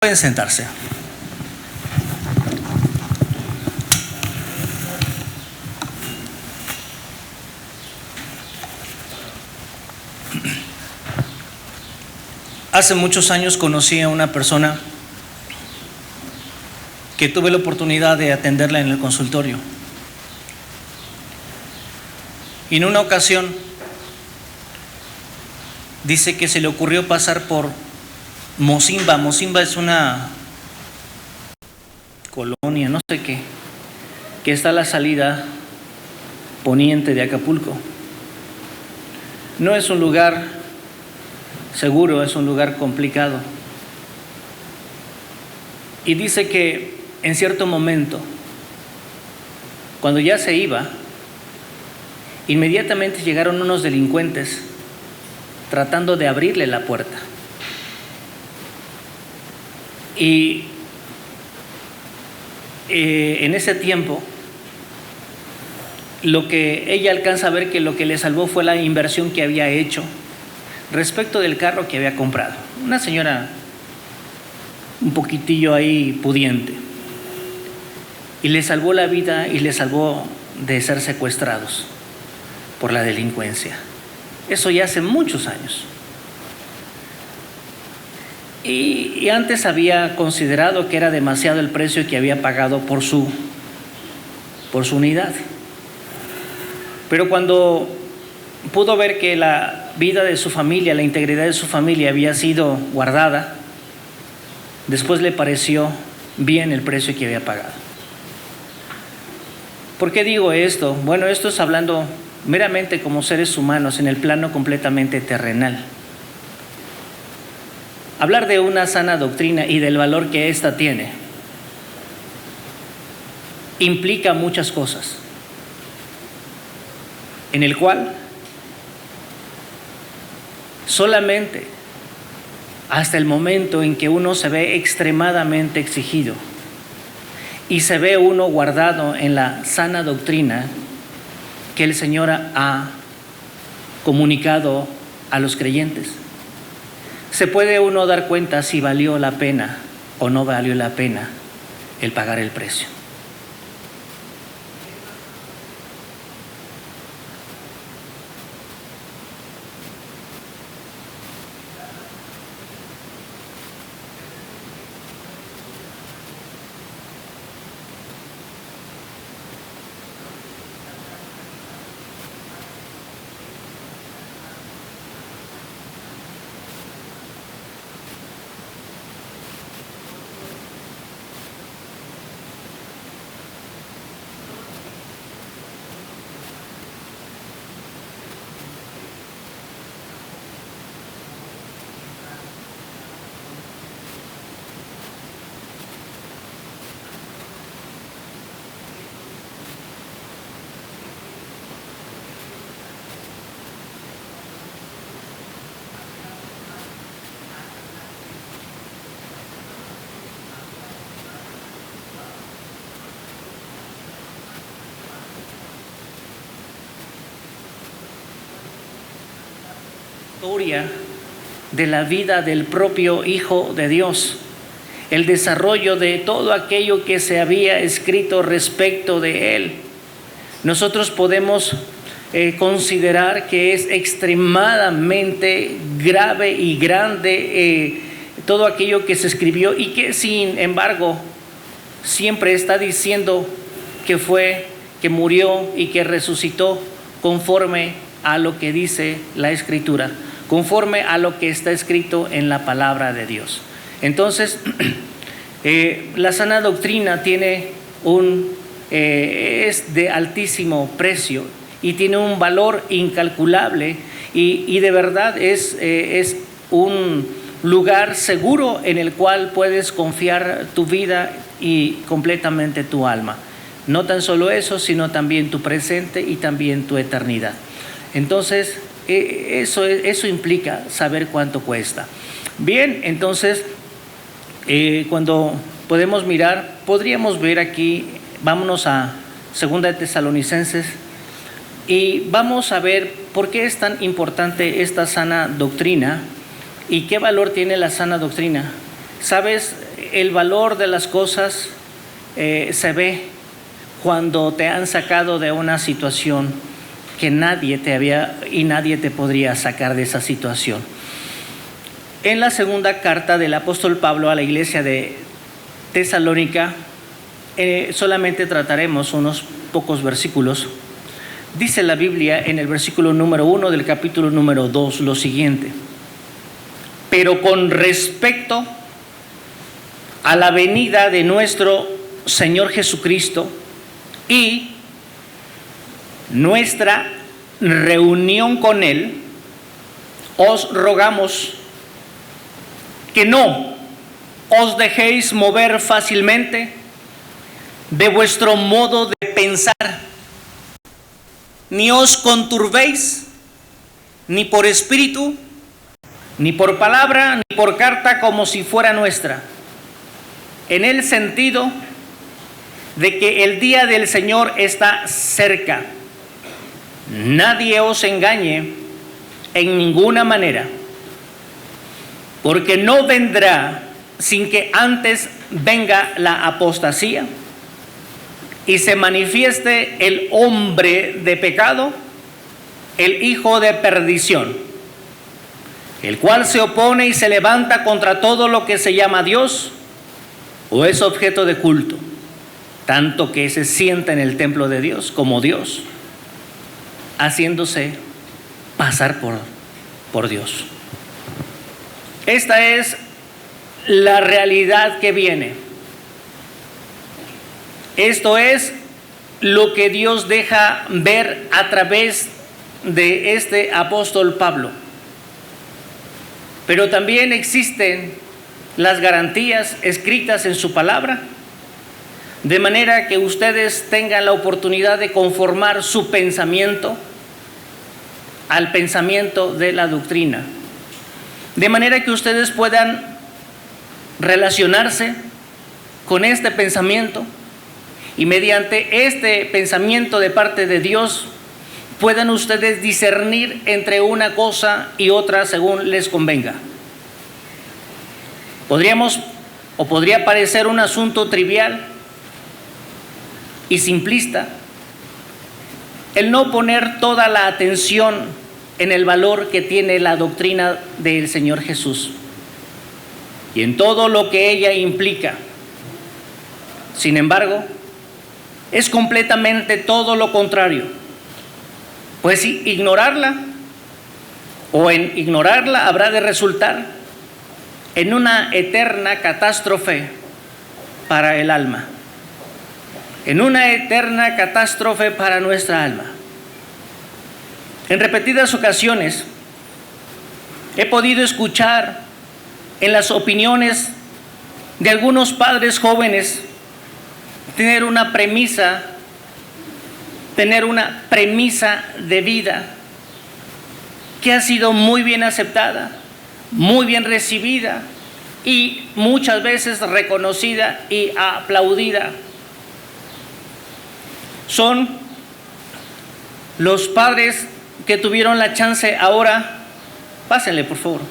Pueden sentarse. Hace muchos años conocí a una persona que tuve la oportunidad de atenderla en el consultorio. Y en una ocasión dice que se le ocurrió pasar por Mocimba. Mocimba es una colonia, no sé qué, que está a la salida poniente de Acapulco. No es un lugar seguro, es un lugar complicado. Y dice que en cierto momento, cuando ya se iba, inmediatamente llegaron unos delincuentes tratando de abrirle la puerta. Y en ese tiempo, lo que ella alcanza a ver que lo que le salvó fue la inversión que había hecho respecto del carro que había comprado. Una señora un poquitillo ahí pudiente. Y le salvó la vida y le salvó de ser secuestrados por la delincuencia. Eso ya hace muchos años. Y antes había considerado que era demasiado el precio que había pagado por su unidad. Pero cuando pudo ver que la vida de su familia, la integridad de su familia había sido guardada, después le pareció bien el precio que había pagado. ¿Por qué digo esto? Bueno, esto es hablando meramente como seres humanos en el plano completamente terrenal. Hablar de una sana doctrina y del valor que ésta tiene implica muchas cosas, en el cual solamente hasta el momento en que uno se ve extremadamente exigido y se ve uno guardado en la sana doctrina que el Señor ha comunicado a los creyentes, se puede uno dar cuenta si valió la pena o no valió la pena el pagar el precio. Historia de la vida del propio Hijo de Dios, el desarrollo de todo aquello que se había escrito respecto de Él. Nosotros podemos considerar que es extremadamente grave y grande todo aquello que se escribió y que sin embargo siempre está diciendo que murió y que resucitó conforme a lo que dice la Escritura, conforme a lo que está escrito en la palabra de Dios. Entonces, la sana doctrina tiene es de altísimo precio y tiene un valor incalculable y de verdad es un lugar seguro en el cual puedes confiar tu vida y completamente tu alma. No tan solo eso, sino también tu presente y también tu eternidad. Entonces, eso implica saber cuánto cuesta. Bien, entonces, cuando podríamos ver aquí, vámonos a 2 de Tesalonicenses y vamos a ver por qué es tan importante esta sana doctrina y qué valor tiene la sana doctrina. Sabes, el valor de las cosas se ve cuando te han sacado de una situación que nadie te podría sacar de esa situación. En la segunda carta del apóstol Pablo a la iglesia de Tesalónica, solamente trataremos unos pocos versículos. Dice la Biblia en el versículo número 1 del capítulo número 2 lo siguiente: pero con respecto a la venida de nuestro Señor Jesucristo y nuestra reunión con Él, os rogamos que no os dejéis mover fácilmente de vuestro modo de pensar, ni os conturbéis, ni por espíritu, ni por palabra, ni por carta como si fuera nuestra, en el sentido de que el día del Señor está cerca. Nadie os engañe en ninguna manera, porque no vendrá sin que antes venga la apostasía y se manifieste el hombre de pecado, el hijo de perdición, el cual se opone y se levanta contra todo lo que se llama Dios o es objeto de culto, tanto que se sienta en el templo de Dios como Dios, haciéndose pasar por Dios. Esta es la realidad que viene. Esto es lo que Dios deja ver a través de este apóstol Pablo. Pero también existen las garantías escritas en su palabra, de manera que ustedes tengan la oportunidad de conformar su pensamiento al pensamiento de la doctrina, de manera que ustedes puedan relacionarse con este pensamiento y mediante este pensamiento de parte de Dios puedan ustedes discernir entre una cosa y otra según les convenga. Podría parecer un asunto trivial y simplista el no poner toda la atención en el valor que tiene la doctrina del Señor Jesús y en todo lo que ella implica. Sin embargo, es completamente todo lo contrario, pues ignorarla habrá de resultar en una eterna catástrofe para el alma, en una eterna catástrofe para nuestra alma. En repetidas ocasiones he podido escuchar en las opiniones de algunos padres jóvenes tener una premisa de vida que ha sido muy bien aceptada, muy bien recibida y muchas veces reconocida y aplaudida. Son los padres que tuvieron la chance ahora, pásenle por favor,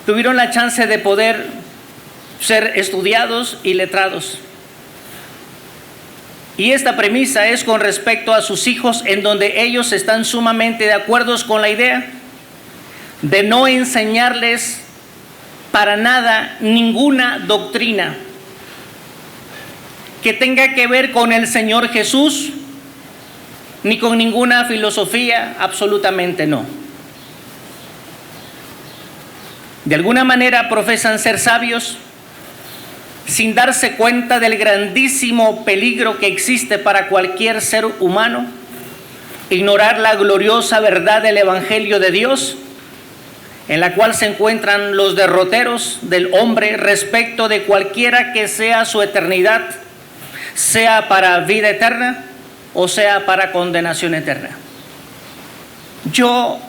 tuvieron la chance de poder ser estudiados y letrados. Y esta premisa es con respecto a sus hijos, en donde ellos están sumamente de acuerdo con la idea de no enseñarles para nada ninguna doctrina que tenga que ver con el Señor Jesús, ni con ninguna filosofía, absolutamente no. De alguna manera profesan ser sabios, sin darse cuenta del grandísimo peligro que existe para cualquier ser humano, ignorar la gloriosa verdad del Evangelio de Dios, en la cual se encuentran los derroteros del hombre respecto de cualquiera que sea su eternidad, sea para vida eterna o sea para condenación eterna. Yo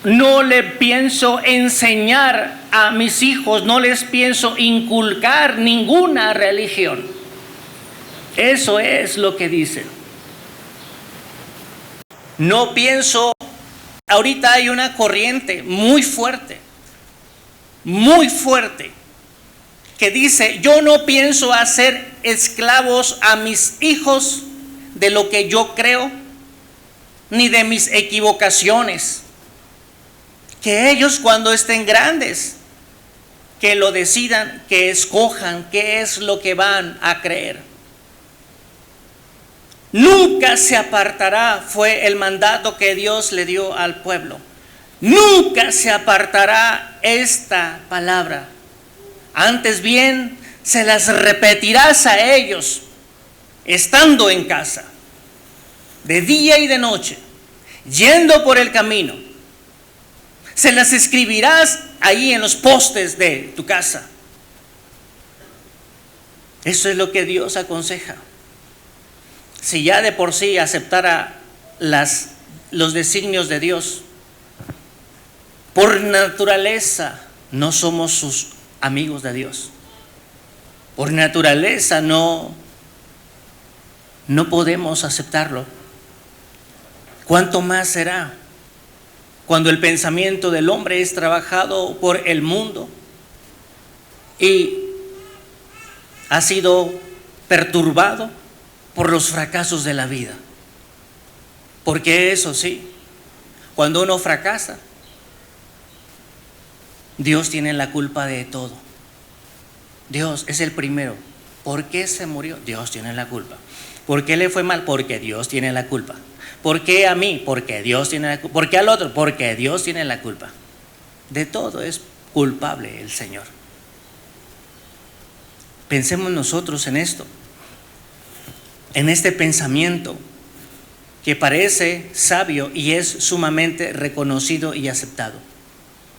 no le pienso enseñar a mis hijos, no les pienso inculcar ninguna religión. Eso es lo que dicen. No pienso, ahorita hay una corriente muy fuerte, que dice: yo no pienso hacer esclavos a mis hijos de lo que yo creo, ni de mis equivocaciones. Que ellos, cuando estén grandes, que lo decidan, que escojan qué es lo que van a creer. Nunca se apartará, fue el mandato que Dios le dio al pueblo. Nunca se apartará esta palabra. Antes bien, se las repetirás a ellos, estando en casa, de día y de noche, yendo por el camino. Se las escribirás ahí en los postes de tu casa. Eso es lo que Dios aconseja. Si ya de por sí aceptara los designios de Dios, por naturaleza no somos sus amigos de Dios. Por naturaleza no podemos aceptarlo. ¿Cuánto más será cuando el pensamiento del hombre es trabajado por el mundo y ha sido perturbado por los fracasos de la vida? Porque eso sí, cuando uno fracasa, Dios tiene la culpa de todo. Dios es el primero. ¿Por qué se murió? Dios tiene la culpa. ¿Por qué le fue mal? Porque Dios tiene la culpa. ¿Por qué a mí? Porque Dios tiene la culpa. ¿Por qué al otro? Porque Dios tiene la culpa. De todo es culpable el Señor. Pensemos nosotros en esto, en este pensamiento que parece sabio y es sumamente reconocido y aceptado.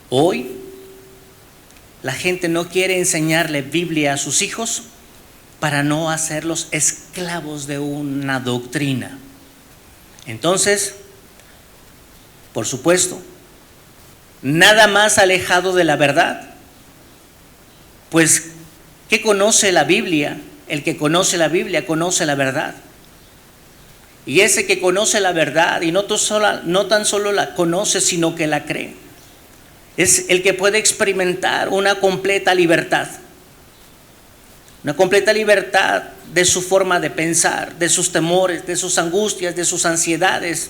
Hoy la gente no quiere enseñarle Biblia a sus hijos para no hacerlos esclavos de una doctrina. Entonces, por supuesto, nada más alejado de la verdad, pues, ¿qué conoce la Biblia? El que conoce la Biblia conoce la verdad. Y ese que conoce la verdad y no tan solo la conoce, sino que la cree, es el que puede experimentar una completa libertad. Una completa libertad de su forma de pensar, de sus temores, de sus angustias, de sus ansiedades.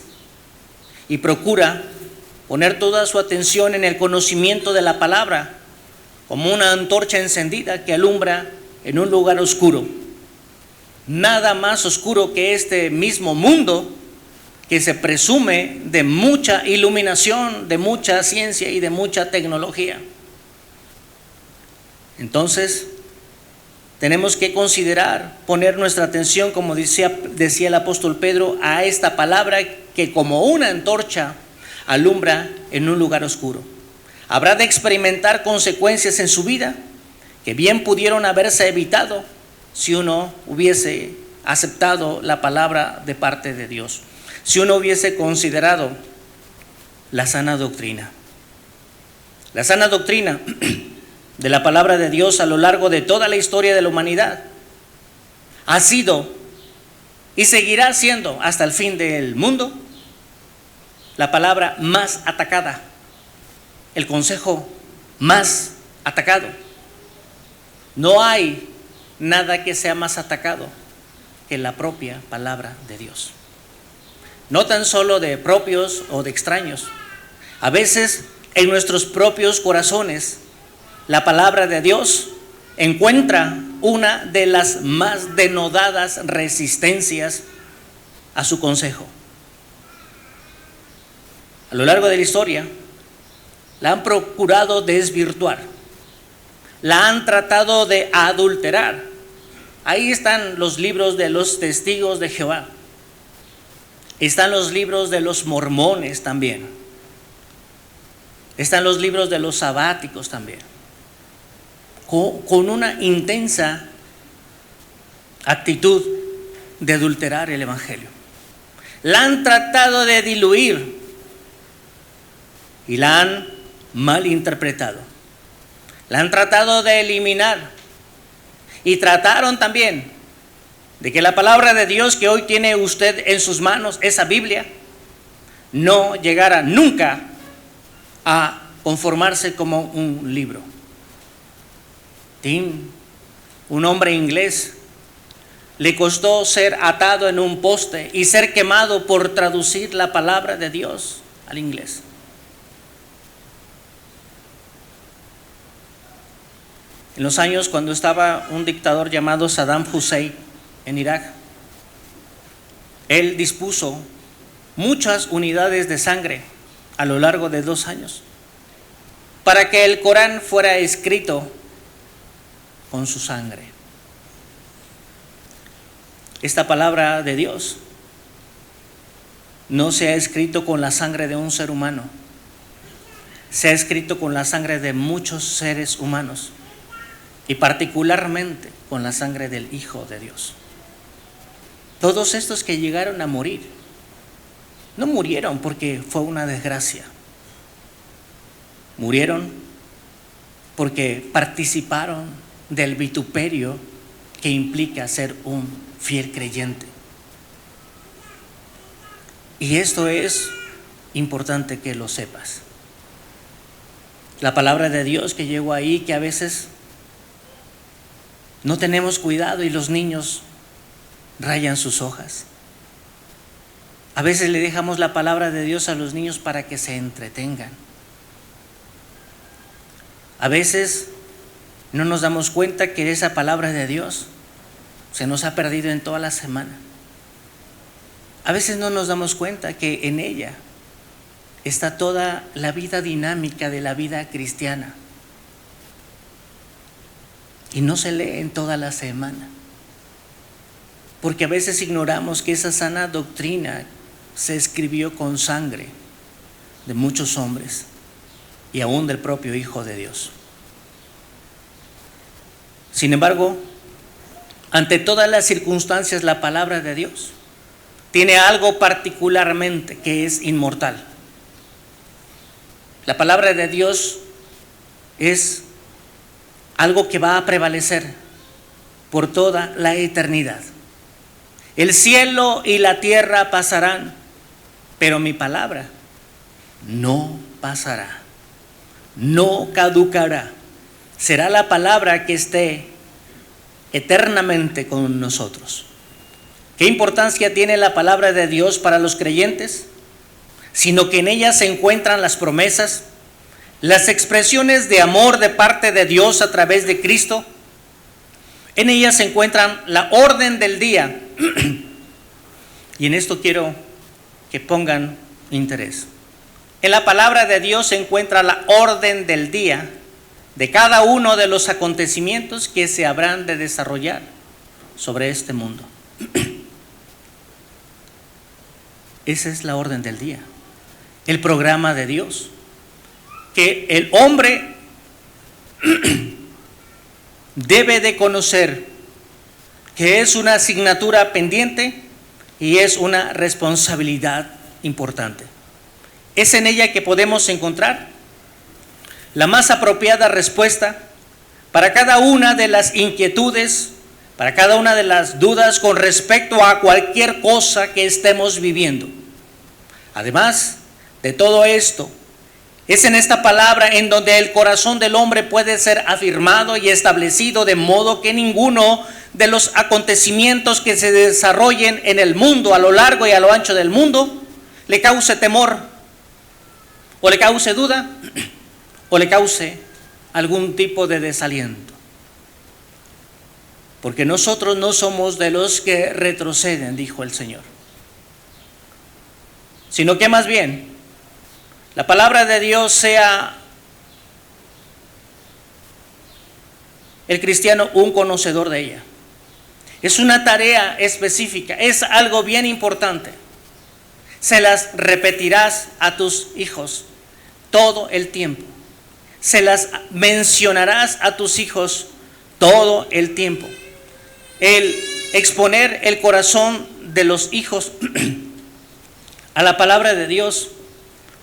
Y procura poner toda su atención en el conocimiento de la palabra, como una antorcha encendida que alumbra en un lugar oscuro. Nada más oscuro que este mismo mundo que se presume de mucha iluminación, de mucha ciencia y de mucha tecnología. Entonces, tenemos que considerar, poner nuestra atención, como decía el apóstol Pedro, a esta palabra que como una antorcha alumbra en un lugar oscuro. Habrá de experimentar consecuencias en su vida que bien pudieron haberse evitado si uno hubiese aceptado la palabra de parte de Dios, si uno hubiese considerado la sana doctrina. La sana doctrina de la palabra de Dios a lo largo de toda la historia de la humanidad ha sido y seguirá siendo hasta el fin del mundo la palabra más atacada, el consejo más atacado. No hay nada que sea más atacado que la propia palabra de Dios. No tan solo de propios o de extraños. A veces en nuestros propios corazones la palabra de Dios encuentra una de las más denodadas resistencias a su consejo. A lo largo de la historia la han procurado desvirtuar, la han tratado de adulterar. Ahí están los libros de los testigos de Jehová, están los libros de los mormones también, están los libros de los sabáticos también, con una intensa actitud de adulterar el evangelio. La han tratado de diluir y la han malinterpretado. La han tratado de eliminar y trataron también de que la palabra de Dios que hoy tiene usted en sus manos, esa Biblia, no llegara nunca a conformarse como un libro. un hombre inglés, le costó ser atado en un poste y ser quemado por traducir la palabra de Dios al inglés. En los años cuando estaba un dictador llamado Saddam Hussein en Irak, él dispuso muchas unidades de sangre a lo largo de 2 años para que el Corán fuera escrito con su sangre. Esta palabra de Dios no se ha escrito con la sangre de un ser humano, se ha escrito con la sangre de muchos seres humanos y particularmente con la sangre del Hijo de Dios. Todos estos que llegaron a morir, no murieron porque fue una desgracia, murieron porque participaron del vituperio que implica ser un fiel creyente. Y esto es importante que lo sepas. La palabra de Dios que llegó ahí, que a veces no tenemos cuidado y los niños rayan sus hojas. A veces le dejamos la palabra de Dios a los niños para que se entretengan. A veces no nos damos cuenta que esa palabra de Dios se nos ha perdido en toda la semana. A veces no nos damos cuenta que en ella está toda la vida dinámica de la vida cristiana y no se lee en toda la semana, porque a veces ignoramos que esa sana doctrina se escribió con sangre de muchos hombres y aún del propio Hijo de Dios. Sin embargo, ante todas las circunstancias, la palabra de Dios tiene algo particularmente que es inmortal. La palabra de Dios es algo que va a prevalecer por toda la eternidad. El cielo y la tierra pasarán, pero mi palabra no pasará, no caducará. Será la palabra que esté eternamente con nosotros. ¿Qué importancia tiene la palabra de Dios para los creyentes? Sino que en ella se encuentran las promesas, las expresiones de amor de parte de Dios a través de Cristo. En ella se encuentran la orden del día. Y en esto quiero que pongan interés. En la palabra de Dios se encuentra la orden del día de cada uno de los acontecimientos que se habrán de desarrollar sobre este mundo. Esa es la orden del día, el programa de Dios, que el hombre debe de conocer, que es una asignatura pendiente y es una responsabilidad importante. Es en ella que podemos encontrar la más apropiada respuesta para cada una de las inquietudes, para cada una de las dudas con respecto a cualquier cosa que estemos viviendo. Además de todo esto, es en esta palabra en donde el corazón del hombre puede ser afirmado y establecido, de modo que ninguno de los acontecimientos que se desarrollen en el mundo, a lo largo y a lo ancho del mundo, le cause temor, o le cause duda, o le cause algún tipo de desaliento. Porque nosotros no somos de los que retroceden, dijo el Señor, sino que más bien la palabra de Dios sea el cristiano un conocedor de ella. Es una tarea específica, es algo bien importante. Se las repetirás a tus hijos todo el tiempo. Se las mencionarás a tus hijos todo el tiempo. El exponer el corazón de los hijos a la palabra de Dios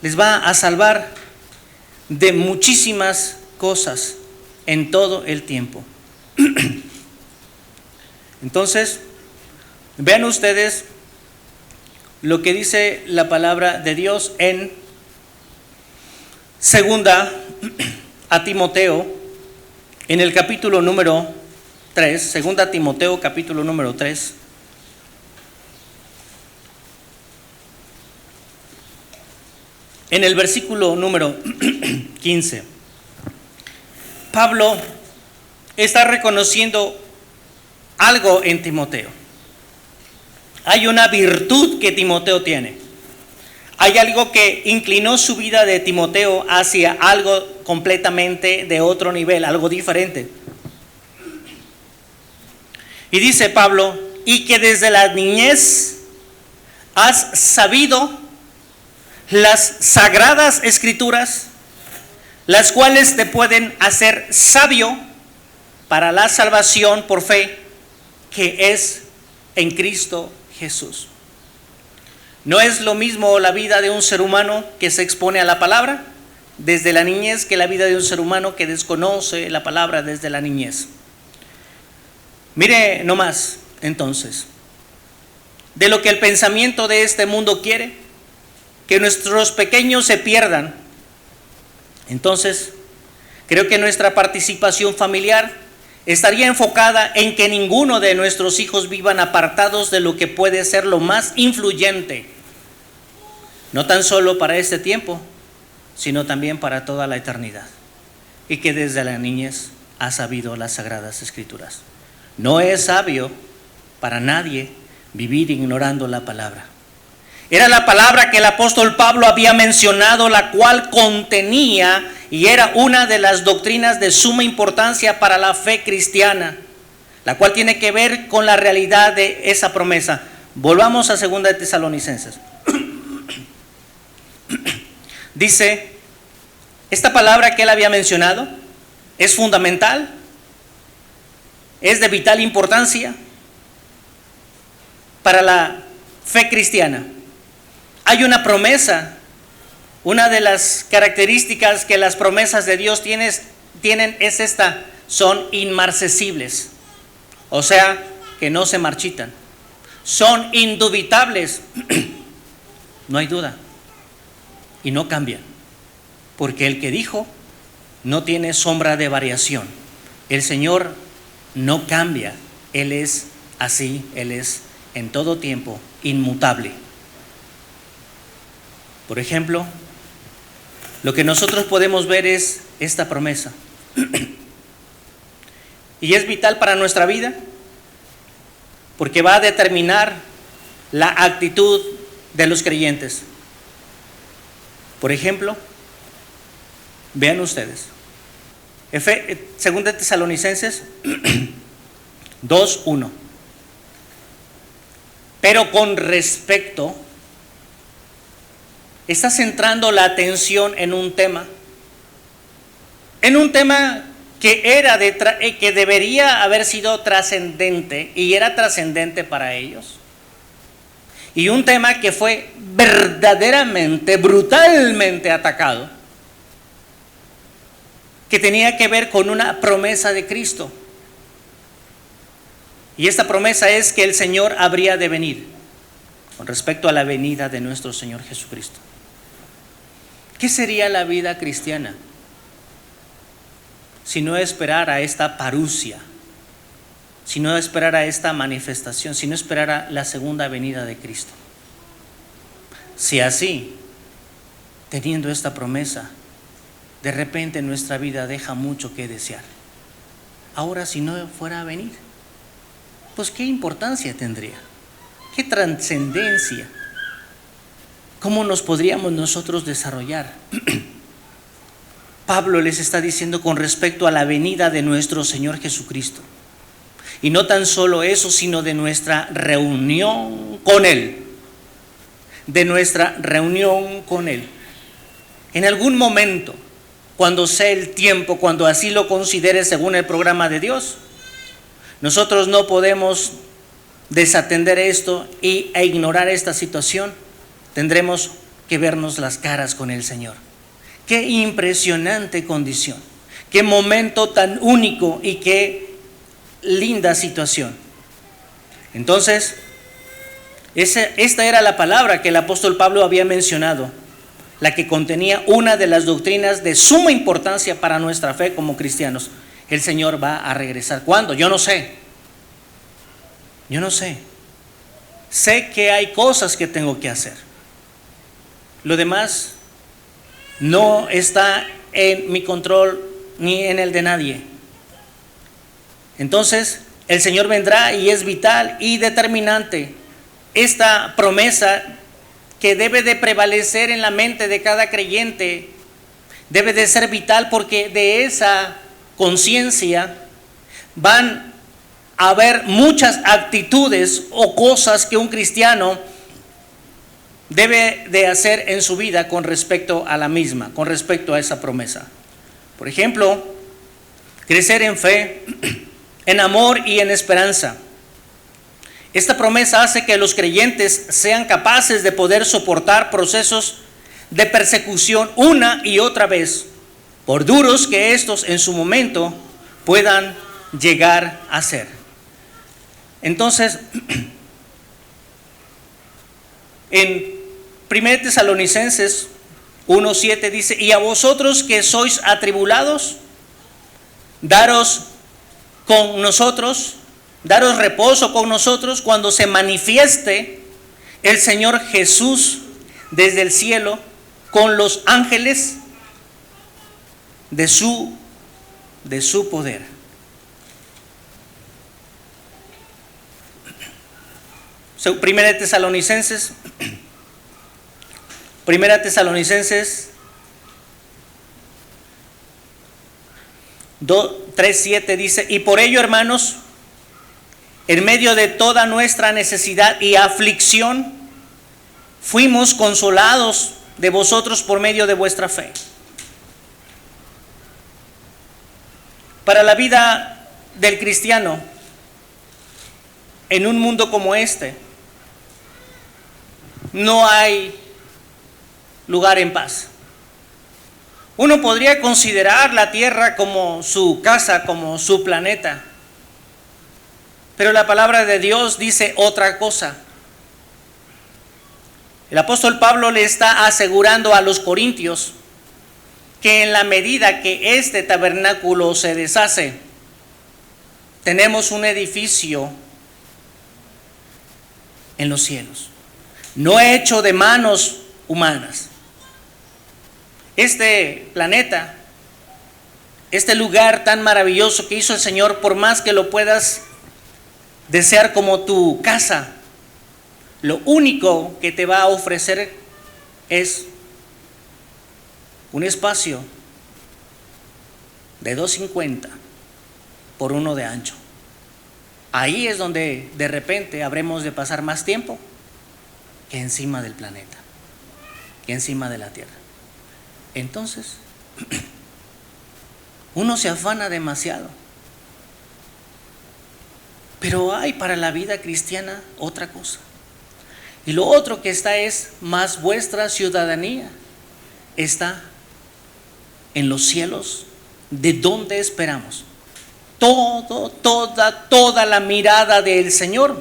les va a salvar de muchísimas cosas en todo el tiempo. Entonces, vean ustedes lo que dice la palabra de Dios en segunda a Timoteo, en el capítulo número 3, segunda Timoteo capítulo número 3. En el versículo número 15, Pablo está reconociendo algo en Timoteo. Hay una virtud que Timoteo tiene. Hay algo que inclinó su vida de Timoteo hacia algo completamente de otro nivel, algo diferente. Y dice Pablo, y que desde la niñez has sabido las sagradas escrituras, las cuales te pueden hacer sabio para la salvación por fe que es en Cristo Jesús. No es lo mismo la vida de un ser humano que se expone a la palabra desde la niñez que la vida de un ser humano que desconoce la palabra desde la niñez. Mire nomás, entonces, de lo que el pensamiento de este mundo quiere, que nuestros pequeños se pierdan. Entonces, creo que nuestra participación familiar estaría enfocada en que ninguno de nuestros hijos vivan apartados de lo que puede ser lo más influyente, no tan solo para este tiempo, sino también para toda la eternidad, y que desde la niñez ha sabido las sagradas escrituras. No es sabio para nadie vivir ignorando la palabra. Era la palabra que el apóstol Pablo había mencionado, la cual contenía y era una de las doctrinas de suma importancia para la fe cristiana, la cual tiene que ver con la realidad de esa promesa. Volvamos a 2 de Tesalonicenses. Dice, esta palabra que él había mencionado es fundamental, es de vital importancia para la fe cristiana. Hay una promesa. Una de las características que las promesas de Dios tienen es esta: son inmarcesibles, o sea, que no se marchitan. Son indubitables, no hay duda, y no cambian, porque el que dijo no tiene sombra de variación. El Señor no cambia, Él es así, Él es en todo tiempo inmutable. Por ejemplo, lo que nosotros podemos ver es esta promesa. Y es vital para nuestra vida porque va a determinar la actitud de los creyentes. Por ejemplo, vean ustedes, 2 de Tesalonicenses 2:1. Pero con respecto, está centrando la atención en un tema que debería haber sido trascendente, y era trascendente para ellos, y un tema que fue verdaderamente, brutalmente atacado, que tenía que ver con una promesa de Cristo. Y esta promesa es que el Señor habría de venir, con respecto a la venida de nuestro Señor Jesucristo. ¿Qué sería la vida cristiana si no esperar a esta parusia, si no esperar a esta manifestación, si no esperar a la segunda venida de Cristo? Si así, teniendo esta promesa, de repente nuestra vida deja mucho que desear. Ahora, si no fuera a venir, pues ¿qué importancia tendría? ¿Qué trascendencia? ¿Cómo nos podríamos nosotros desarrollar? Pablo les está diciendo con respecto a la venida de nuestro Señor Jesucristo. Y no tan solo eso, sino de nuestra reunión con Él. De nuestra reunión con Él. En algún momento, cuando sea el tiempo, cuando así lo considere según el programa de Dios, nosotros no podemos desatender esto e ignorar esta situación. Tendremos que vernos las caras con el Señor. Qué impresionante condición, qué momento tan único y qué linda situación. Entonces, esta era la palabra que el apóstol Pablo había mencionado, la que contenía una de las doctrinas de suma importancia para nuestra fe como cristianos. el Señor va a regresar. ¿Cuándo? Yo no sé. Yo no sé. Sé que hay cosas que tengo que hacer. Lo demás no está en mi control ni en el de nadie. Entonces, el Señor vendrá y es vital y determinante. Esta promesa que debe de prevalecer en la mente de cada creyente debe de ser vital, porque de esa conciencia van a haber muchas actitudes o cosas que un cristiano debe de hacer en su vida con respecto a la misma, con respecto a esa promesa. Por ejemplo, crecer en fe, en amor y en esperanza. Esta promesa hace que los creyentes sean capaces de poder soportar procesos de persecución una y otra vez, por duros que estos en su momento puedan llegar a ser. Entonces, en 1 Tesalonicenses 1:7 dice: y a vosotros que sois atribulados, daros reposo con nosotros cuando se manifieste el Señor Jesús desde el cielo con los ángeles de su poder. Primera Tesalonicenses 3:7 dice: y por ello, hermanos, en medio de toda nuestra necesidad y aflicción, fuimos consolados de vosotros por medio de vuestra fe. Para la vida del cristiano, en un mundo como este, no hay lugar en paz. Uno podría considerar la tierra como su casa, como su planeta, pero la palabra de Dios dice otra cosa. El apóstol Pablo le está asegurando a los corintios que en la medida que este tabernáculo se deshace, tenemos un edificio en los cielos, no hecho de manos humanas. Este planeta, este lugar tan maravilloso que hizo el Señor, por más que lo puedas desear como tu casa, lo único que te va a ofrecer es un espacio de 2.50 por 1 de ancho. Ahí es donde de repente habremos de pasar más tiempo que encima del planeta, que encima de la tierra. Entonces, uno se afana demasiado. Pero hay para la vida cristiana otra cosa. Y lo otro que está es: más vuestra ciudadanía está en los cielos, de donde esperamos toda la mirada del Señor.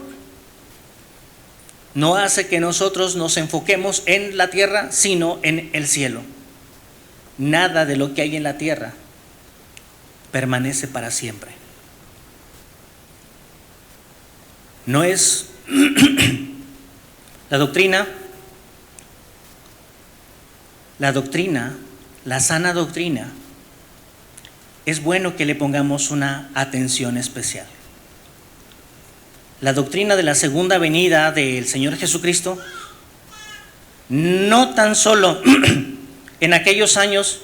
No hace que nosotros nos enfoquemos en la tierra, sino en el cielo. Nada de lo que hay en la tierra permanece para siempre. No es la doctrina, la sana doctrina, es bueno que le pongamos una atención especial. La doctrina de la segunda venida del Señor Jesucristo, no tan solo en aquellos años,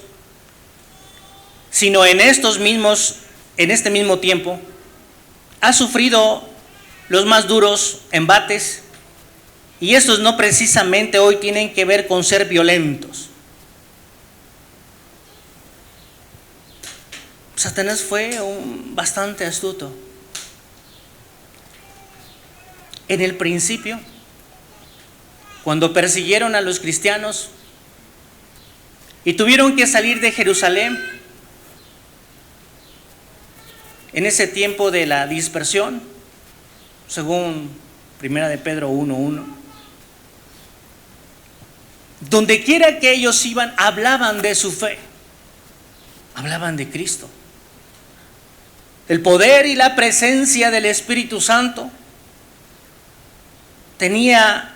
sino en este mismo tiempo, ha sufrido los más duros embates, y estos no precisamente hoy tienen que ver con ser violentos. Satanás fue bastante astuto. En el principio, cuando persiguieron a los cristianos y tuvieron que salir de Jerusalén, en ese tiempo de la dispersión, según 1 de Pedro 1:1, donde quiera que ellos iban, hablaban de su fe, hablaban de Cristo. el poder y la presencia del Espíritu Santo tenía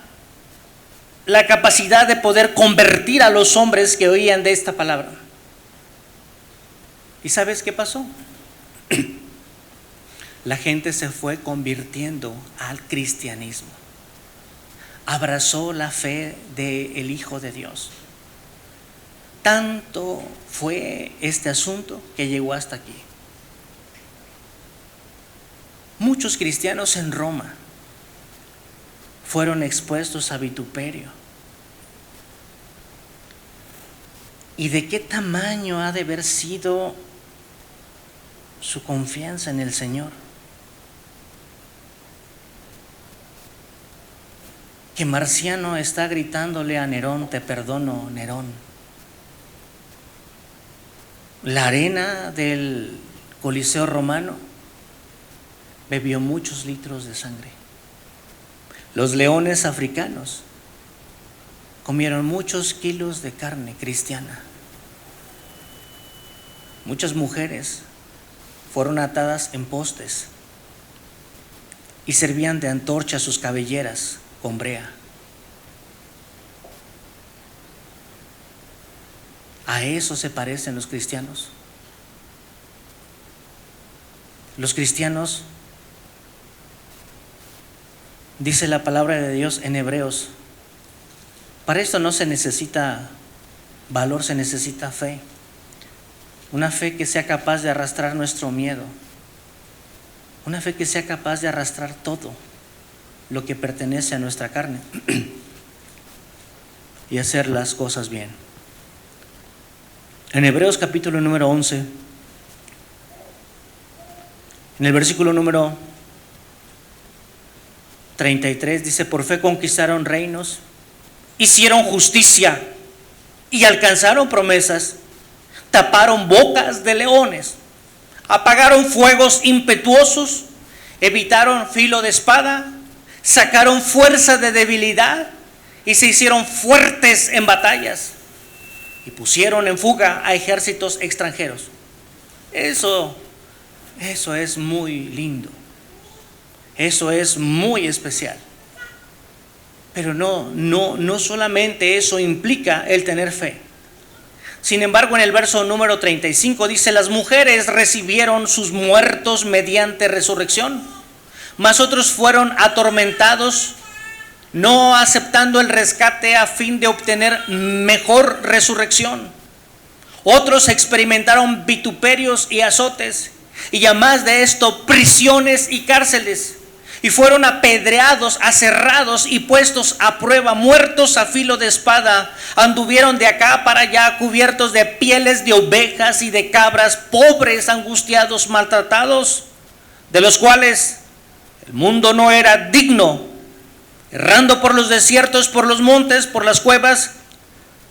la capacidad de poder convertir a los hombres que oían de esta palabra. ¿Y sabes qué pasó? La gente se fue convirtiendo al cristianismo. Abrazó la fe del Hijo de Dios. Tanto fue este asunto que llegó hasta aquí. Muchos cristianos en Roma fueron expuestos a vituperio. ¿Y de qué tamaño ha de haber sido su confianza en el Señor? Que Marciano está gritándole a Nerón: te perdono, Nerón. La arena del Coliseo romano bebió muchos litros de sangre. Los leones africanos comieron muchos kilos de carne cristiana. Muchas mujeres fueron atadas en postes y servían de antorcha sus cabelleras con brea. A eso se parecen los cristianos. Los cristianos, dice la palabra de Dios en Hebreos, para esto no se necesita valor, se necesita fe. Una fe que sea capaz de arrastrar nuestro miedo. Una fe que sea capaz de arrastrar todo lo que pertenece a nuestra carne y hacer las cosas bien. En Hebreos capítulo número 11, en el versículo número 33 dice: por fe conquistaron reinos, hicieron justicia y alcanzaron promesas, taparon bocas de leones, apagaron fuegos impetuosos, evitaron filo de espada, sacaron fuerza de debilidad y se hicieron fuertes en batallas y pusieron en fuga a ejércitos extranjeros. Eso es muy lindo. Eso es muy especial. Pero no solamente eso implica el tener fe. Sin embargo, en el verso número 35 dice: las mujeres recibieron sus muertos mediante resurrección, mas otros fueron atormentados, no aceptando el rescate a fin de obtener mejor resurrección. Otros experimentaron vituperios y azotes, y además de esto, prisiones y cárceles. Y fueron apedreados, aserrados y puestos a prueba, muertos a filo de espada. Anduvieron de acá para allá, cubiertos de pieles de ovejas y de cabras, pobres, angustiados, maltratados, de los cuales el mundo no era digno, errando por los desiertos, por los montes, por las cuevas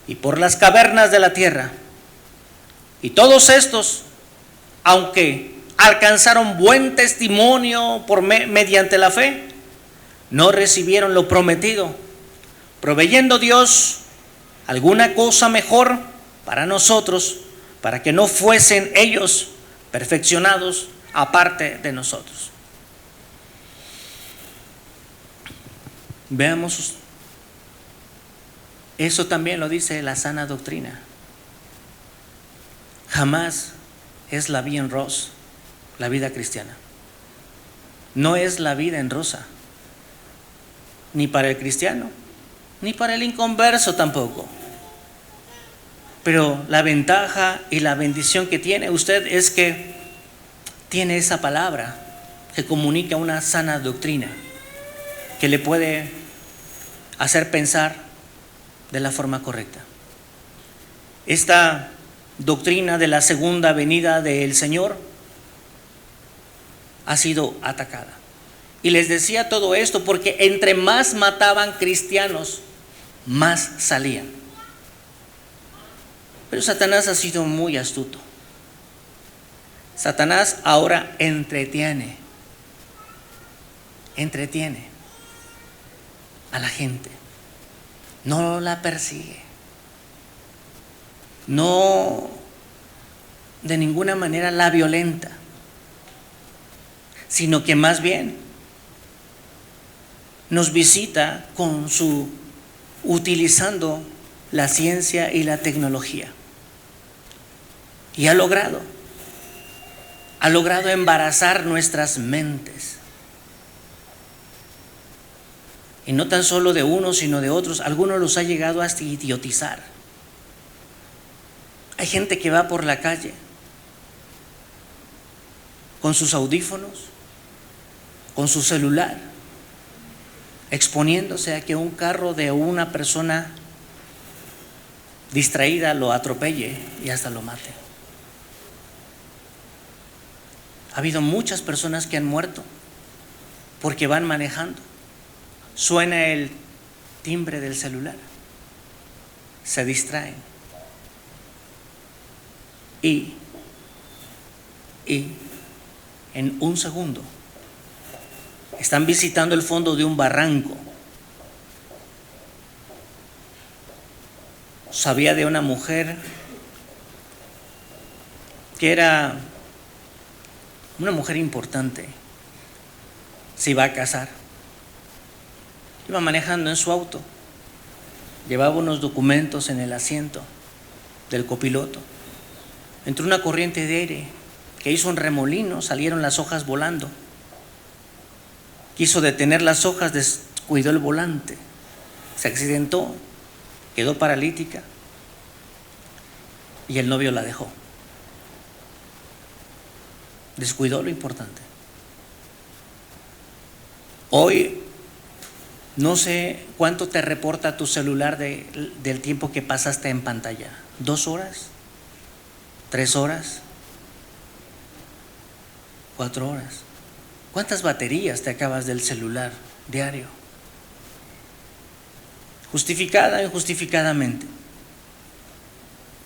y por las cavernas de la tierra. Y todos estos, aunque alcanzaron buen testimonio mediante la fe, no recibieron lo prometido, proveyendo Dios alguna cosa mejor para nosotros, para que no fuesen ellos perfeccionados aparte de nosotros. Veamos, eso también lo dice la sana doctrina. Jamás es la vida en rosa, la vida cristiana. No es la vida en rosa, ni para el cristiano, ni para el inconverso tampoco. Pero la ventaja y la bendición que tiene usted es que tiene esa palabra que comunica una sana doctrina, que le puede hacer pensar de la forma correcta. Esta doctrina de la segunda venida del Señor ha sido atacada. Y les decía todo esto porque entre más mataban cristianos, más salían. Pero Satanás ha sido muy astuto. Satanás ahora entretiene a la gente. No la persigue. No de ninguna manera la violenta. sino que más bien nos visita utilizando la ciencia y la tecnología. Y ha logrado embarazar nuestras mentes. Y no tan solo de unos, sino de otros. Algunos los ha llegado hasta idiotizar. Hay gente que va por la calle con sus audífonos, con su celular, exponiéndose a que un carro de una persona distraída lo atropelle y hasta lo mate. Ha habido muchas personas que han muerto porque van manejando. Suena el timbre del celular, se distraen y en un segundo están visitando el fondo de un barranco. Sabía de una mujer que era una mujer importante, se iba a casar, iba manejando en su auto, llevaba unos documentos en el asiento del copiloto. Entró una corriente de aire que hizo un remolino, salieron las hojas volando. Quiso detener las hojas, descuidó el volante, se accidentó, quedó paralítica y el novio la dejó. Descuidó lo importante. Hoy no sé cuánto te reporta tu celular del tiempo que pasaste en pantalla. 2 horas, 3 horas, 4 horas. ¿Cuántas baterías te acabas del celular diario? Justificada o injustificadamente.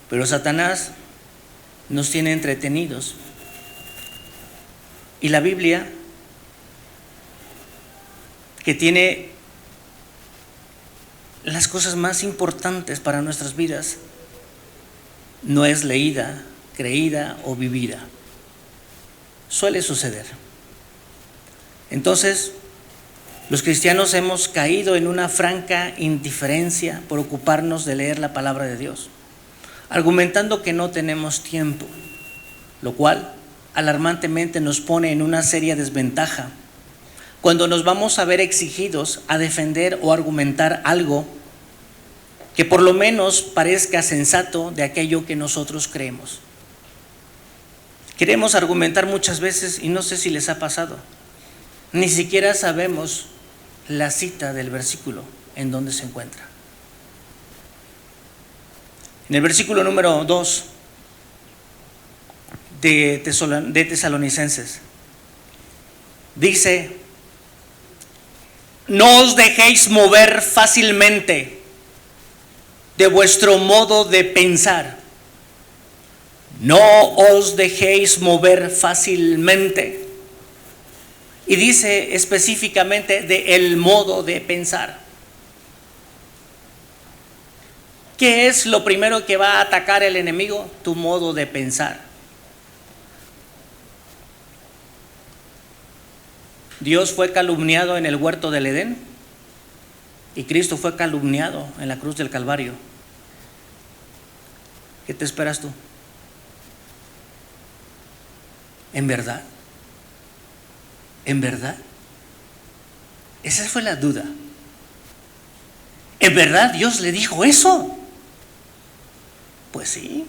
Pero Satanás nos tiene entretenidos. Y la Biblia, que tiene las cosas más importantes para nuestras vidas, no es leída, creída o vivida. Suele suceder. Entonces, los cristianos hemos caído en una franca indiferencia por ocuparnos de leer la palabra de Dios, argumentando que no tenemos tiempo, lo cual alarmantemente nos pone en una seria desventaja cuando nos vamos a ver exigidos a defender o argumentar algo que por lo menos parezca sensato de aquello que nosotros creemos. Queremos argumentar muchas veces, y no sé si les ha pasado, ni siquiera sabemos la cita del versículo en donde se encuentra. En el versículo número 2 de Tesalonicenses dice: no os dejéis mover fácilmente de vuestro modo de pensar. No os dejéis mover fácilmente. Y dice específicamente de el modo de pensar. ¿Qué es lo primero que va a atacar el enemigo? Tu modo de pensar. Dios fue calumniado en el huerto del Edén y Cristo fue calumniado en la cruz del Calvario. ¿Qué te esperas tú? ¿En verdad? ¿En verdad? Esa fue la duda. ¿En verdad Dios le dijo eso? Pues sí.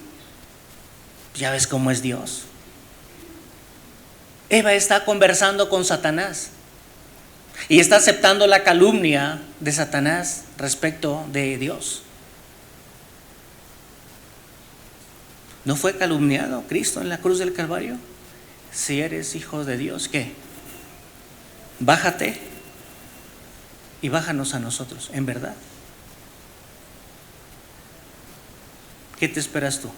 Ya ves cómo es Dios. Eva está conversando con Satanás y está aceptando la calumnia de Satanás respecto de Dios. ¿No fue calumniado Cristo en la cruz del Calvario? Si eres hijo de Dios, ¿qué? Bájate y bájanos a nosotros, en verdad. ¿Qué te esperas tú?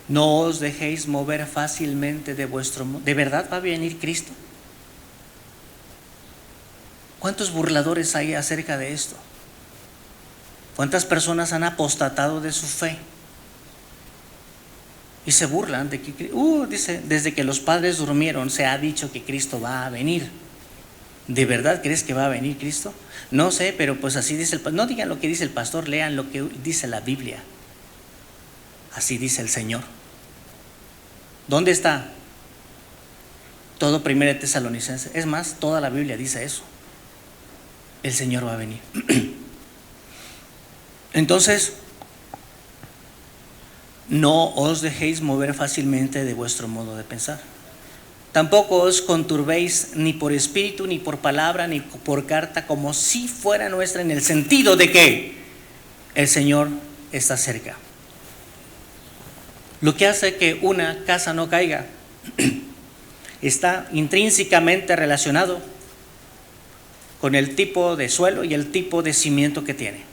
No os dejéis mover fácilmente de vuestro mundo. ¿De verdad va a venir Cristo? ¿Cuántos burladores hay acerca de esto? ¿Cuántas personas han apostatado de su fe? Y se burlan de que, dice, desde que los padres durmieron se ha dicho que Cristo va a venir. ¿De verdad crees que va a venir Cristo? No sé, pero pues así dice el pastor. No digan lo que dice el pastor, lean lo que dice la Biblia. Así dice el Señor. ¿Dónde está? Todo 1 Tesalonicenses. Es más, toda la Biblia dice eso. El Señor va a venir. Entonces, no os dejéis mover fácilmente de vuestro modo de pensar. Tampoco os conturbéis ni por espíritu, ni por palabra, ni por carta, como si fuera nuestra, en el sentido de que el Señor está cerca. Lo que hace que una casa no caiga está intrínsecamente relacionado con el tipo de suelo y el tipo de cimiento que tiene.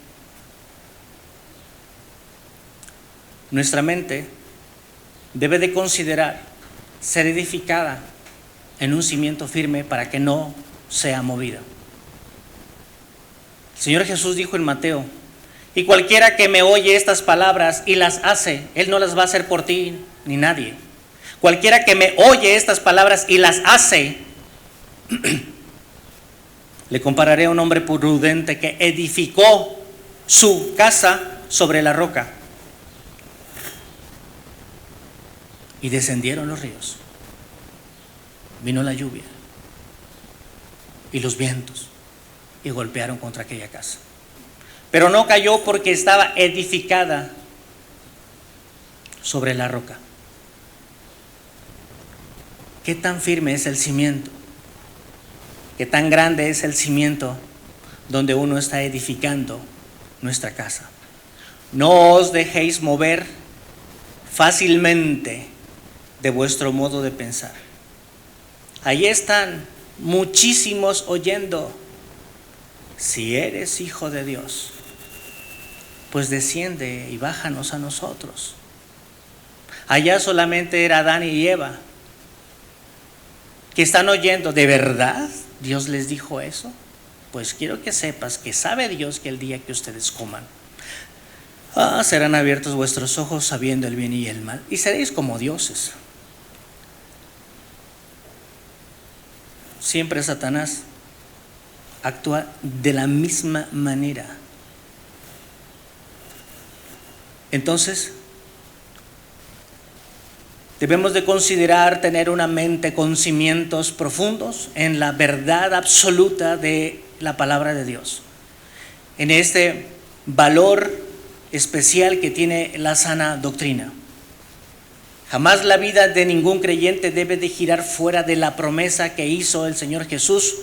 Nuestra mente debe de considerar ser edificada en un cimiento firme para que no sea movida. El Señor Jesús dijo en Mateo: y cualquiera que me oye estas palabras y las hace, Él no las va a hacer por ti ni nadie. Cualquiera que me oye estas palabras y las hace, le compararé a un hombre prudente que edificó su casa sobre la roca. Y descendieron los ríos, vino la lluvia y los vientos y golpearon contra aquella casa. Pero no cayó porque estaba edificada sobre la roca. ¿Qué tan firme es el cimiento? ¿Qué tan grande es el cimiento donde uno está edificando nuestra casa? No os dejéis mover fácilmente de vuestro modo de pensar. Ahí están muchísimos oyendo: si eres hijo de Dios, pues desciende y bájanos a nosotros. Allá solamente era Adán y Eva que están oyendo. ¿De verdad Dios les dijo eso? Pues quiero que sepas que sabe Dios que el día que ustedes coman, serán abiertos vuestros ojos sabiendo el bien y el mal, y seréis como dioses. Siempre Satanás actúa de la misma manera. Entonces, debemos de considerar tener una mente con cimientos profundos en la verdad absoluta de la palabra de Dios, en este valor especial que tiene la sana doctrina. Jamás la vida de ningún creyente debe de girar fuera de la promesa que hizo el Señor Jesús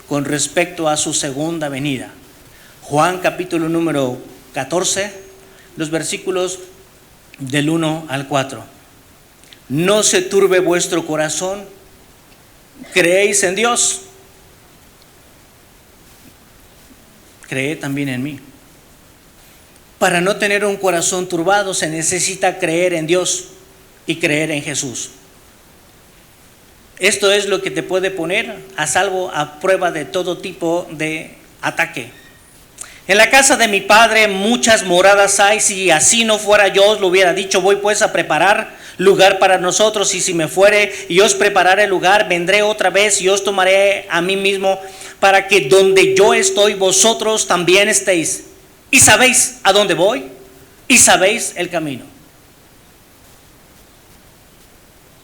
con respecto a su segunda venida. Juan capítulo número 14, los versículos del 1 al 4. No se turbe vuestro corazón, creéis en Dios, creed también en mí. Para no tener un corazón turbado se necesita creer en Dios y creer en Jesús. Esto es lo que te puede poner a salvo a prueba de todo tipo de ataque. En la casa de mi Padre muchas moradas hay. Si así no fuera, yo os lo hubiera dicho. Voy pues a preparar lugar para nosotros, y si me fuere y os prepararé lugar, vendré otra vez y os tomaré a mí mismo, para que donde yo estoy vosotros también estéis. Y sabéis a dónde voy y sabéis el camino.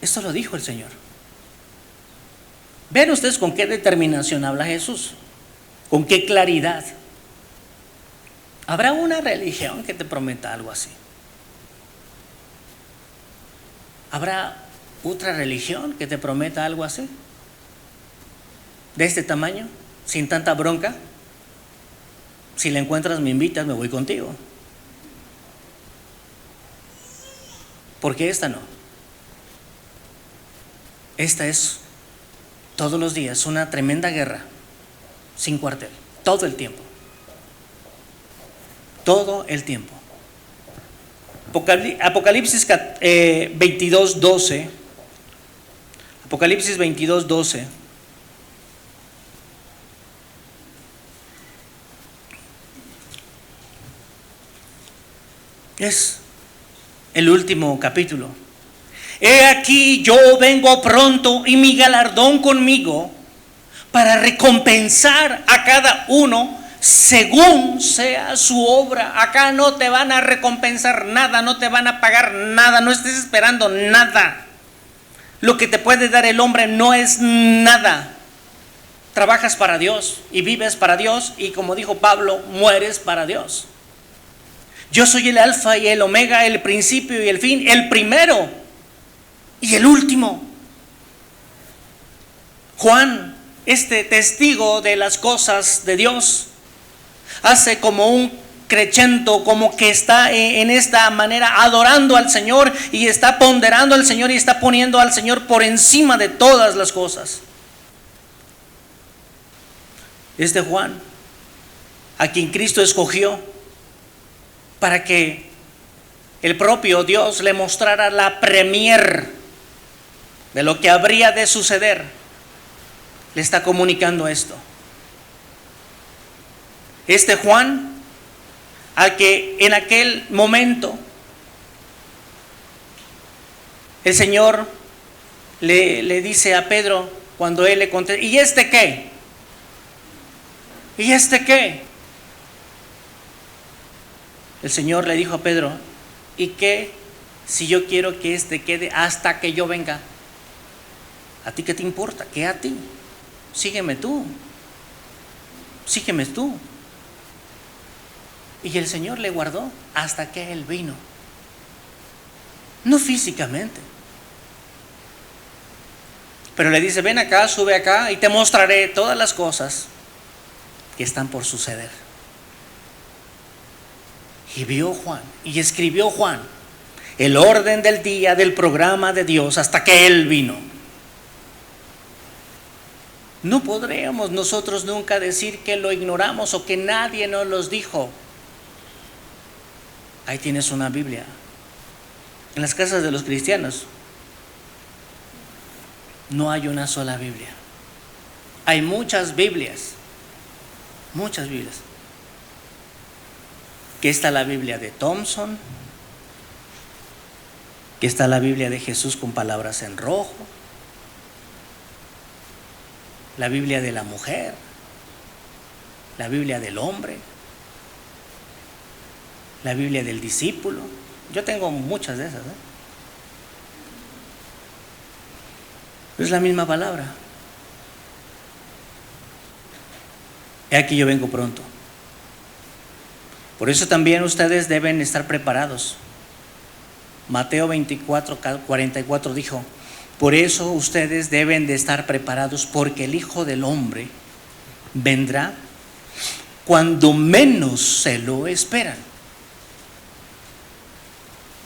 Esto lo dijo el Señor. Vean ustedes con qué determinación habla Jesús, con qué claridad. ¿Habrá una religión que te prometa algo así? ¿Habrá otra religión que te prometa algo así? ¿De este tamaño? ¿Sin tanta bronca? Si la encuentras, me invitas, me voy contigo. ¿Por qué esta no? Esta es todos los días una tremenda guerra sin cuartel, todo el tiempo. Todo el tiempo. Apocalipsis 22:12. Apocalipsis 22:12. Es el último capítulo He aquí yo vengo pronto y mi galardón conmigo para recompensar a cada uno según sea su obra. Acá no te van a recompensar nada, no te van a pagar nada, no estés esperando nada. Lo que te puede dar el hombre no es nada. Trabajas para Dios y vives para Dios, y como dijo Pablo, mueres para Dios. Yo soy el alfa y el omega, el principio y el fin, el primero y el último. Juan, este testigo de las cosas de Dios, hace como un crescendo, como que está en esta manera adorando al Señor y está ponderando al Señor y está poniendo al Señor por encima de todas las cosas. Este Juan, a quien Cristo escogió para que el propio Dios le mostrara la premier de lo que habría de suceder, le está comunicando esto. Este Juan, al que en aquel momento el Señor le dice a Pedro, cuando él le contesta: ¿y este qué? ¿Y este qué? El Señor le dijo a Pedro: ¿y qué si yo quiero que este quede hasta que yo venga? ¿A ti qué te importa? ¿Qué a ti? Sígueme tú. Sígueme tú. Y el Señor le guardó hasta que Él vino. No físicamente, pero le dice: ven acá, sube acá y te mostraré todas las cosas que están por suceder. Y vio Juan y escribió Juan el orden del día del programa de Dios hasta que Él vino. No podríamos nosotros nunca decir que lo ignoramos o que nadie nos los dijo. Ahí tienes una Biblia. En las casas de los cristianos no hay una sola Biblia. Hay muchas Biblias. Muchas Biblias. Que está la Biblia de Thompson, que está la Biblia de Jesús con palabras en rojo, la Biblia de la mujer, la Biblia del hombre, la Biblia del discípulo. Yo tengo muchas de esas, Es la misma palabra. He aquí yo vengo pronto. Por eso también ustedes deben estar preparados. Mateo 24:44 dijo: por eso ustedes deben de estar preparados, porque el Hijo del Hombre vendrá cuando menos se lo esperan.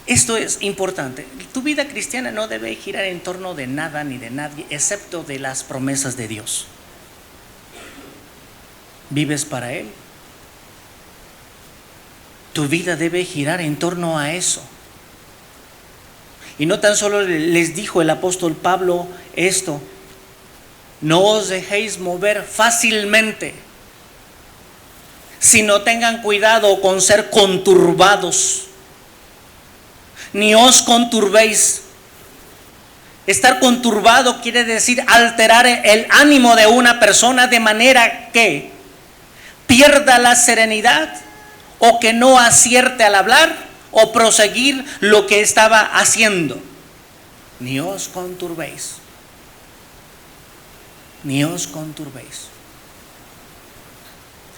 Esto es importante. Tu vida cristiana no debe girar en torno de nada ni de nadie, excepto de las promesas de Dios. ¿Vives para Él? Tu vida debe girar en torno a eso. Y no tan solo les dijo el apóstol Pablo esto: no os dejéis mover fácilmente, sino tengan cuidado con ser conturbados. Ni os conturbéis. Estar conturbado quiere decir alterar el ánimo de una persona de manera que pierda la serenidad, o que no acierte al hablar o proseguir lo que estaba haciendo. Ni os conturbéis. Ni os conturbéis.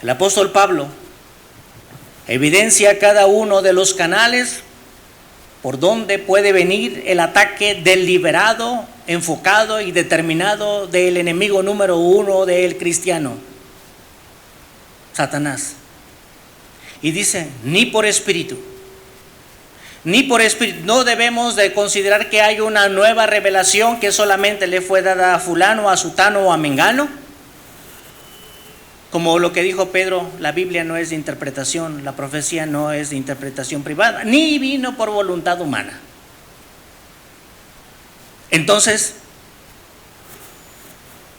El apóstol Pablo evidencia cada uno de los canales por donde puede venir el ataque deliberado, enfocado y determinado del enemigo número uno del cristiano, Satanás. Y dice: ni por espíritu. Ni por espíritu. No debemos de considerar que hay una nueva revelación que solamente le fue dada a fulano, a sutano o a mengano. Como lo que dijo Pedro, la Biblia no es de interpretación, la profecía no es de interpretación privada, ni vino por voluntad humana. Entonces,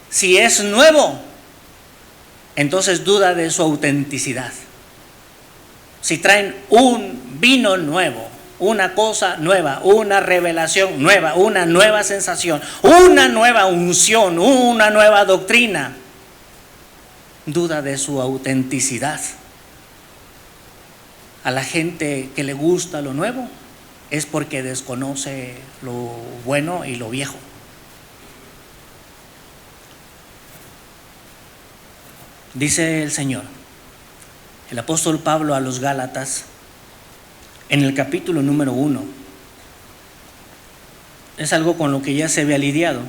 si es nuevo, entonces duda de su autenticidad. Si traen un vino nuevo, una cosa nueva, una revelación nueva, una nueva sensación, una nueva unción, una nueva doctrina, duda de su autenticidad. A la gente que le gusta lo nuevo es porque desconoce lo bueno y lo viejo. Dice el Señor, el apóstol Pablo a los Gálatas, en el capítulo número 1, es algo con lo que ya se había lidiado.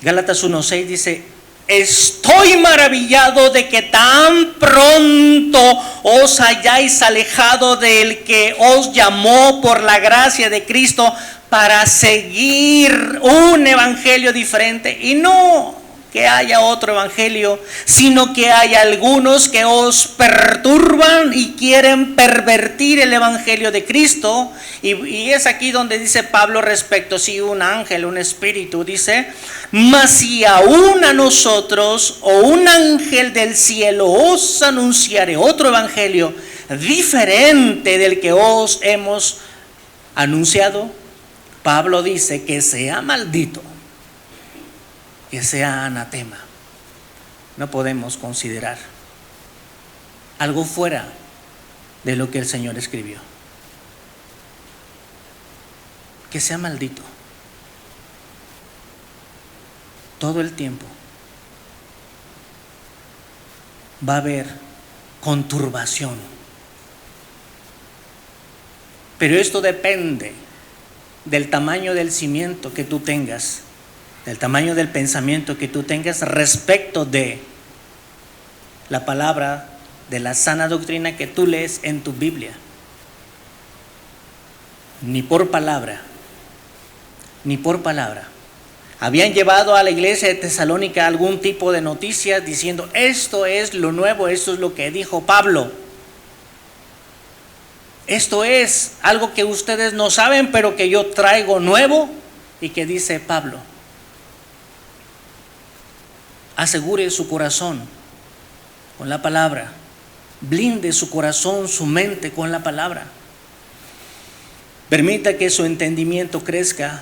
Gálatas 1:6 dice: estoy maravillado de que tan pronto os hayáis alejado del que os llamó por la gracia de Cristo para seguir un evangelio diferente, y no que haya otro evangelio, sino que hay algunos que os perturban y quieren pervertir el evangelio de Cristo. Y es aquí donde dice Pablo respecto, si un ángel, un espíritu, dice: mas si aún a nosotros o un ángel del cielo os anunciare otro evangelio diferente del que os hemos anunciado, Pablo dice que sea maldito, que sea anatema. No podemos considerar algo fuera de lo que el Señor escribió. Que sea maldito todo el tiempo. Va a haber conturbación, pero esto depende del tamaño del cimiento que tú tengas, del tamaño del pensamiento que tú tengas respecto de la palabra, de la sana doctrina que tú lees en tu Biblia. Ni por palabra habían llevado a la iglesia de Tesalónica algún tipo de noticias diciendo: esto es lo nuevo, esto es lo que dijo Pablo, esto es algo que ustedes no saben pero que yo traigo nuevo y que dice Pablo. Asegure su corazón con la palabra, blinde su corazón, su mente con la palabra. Permita que su entendimiento crezca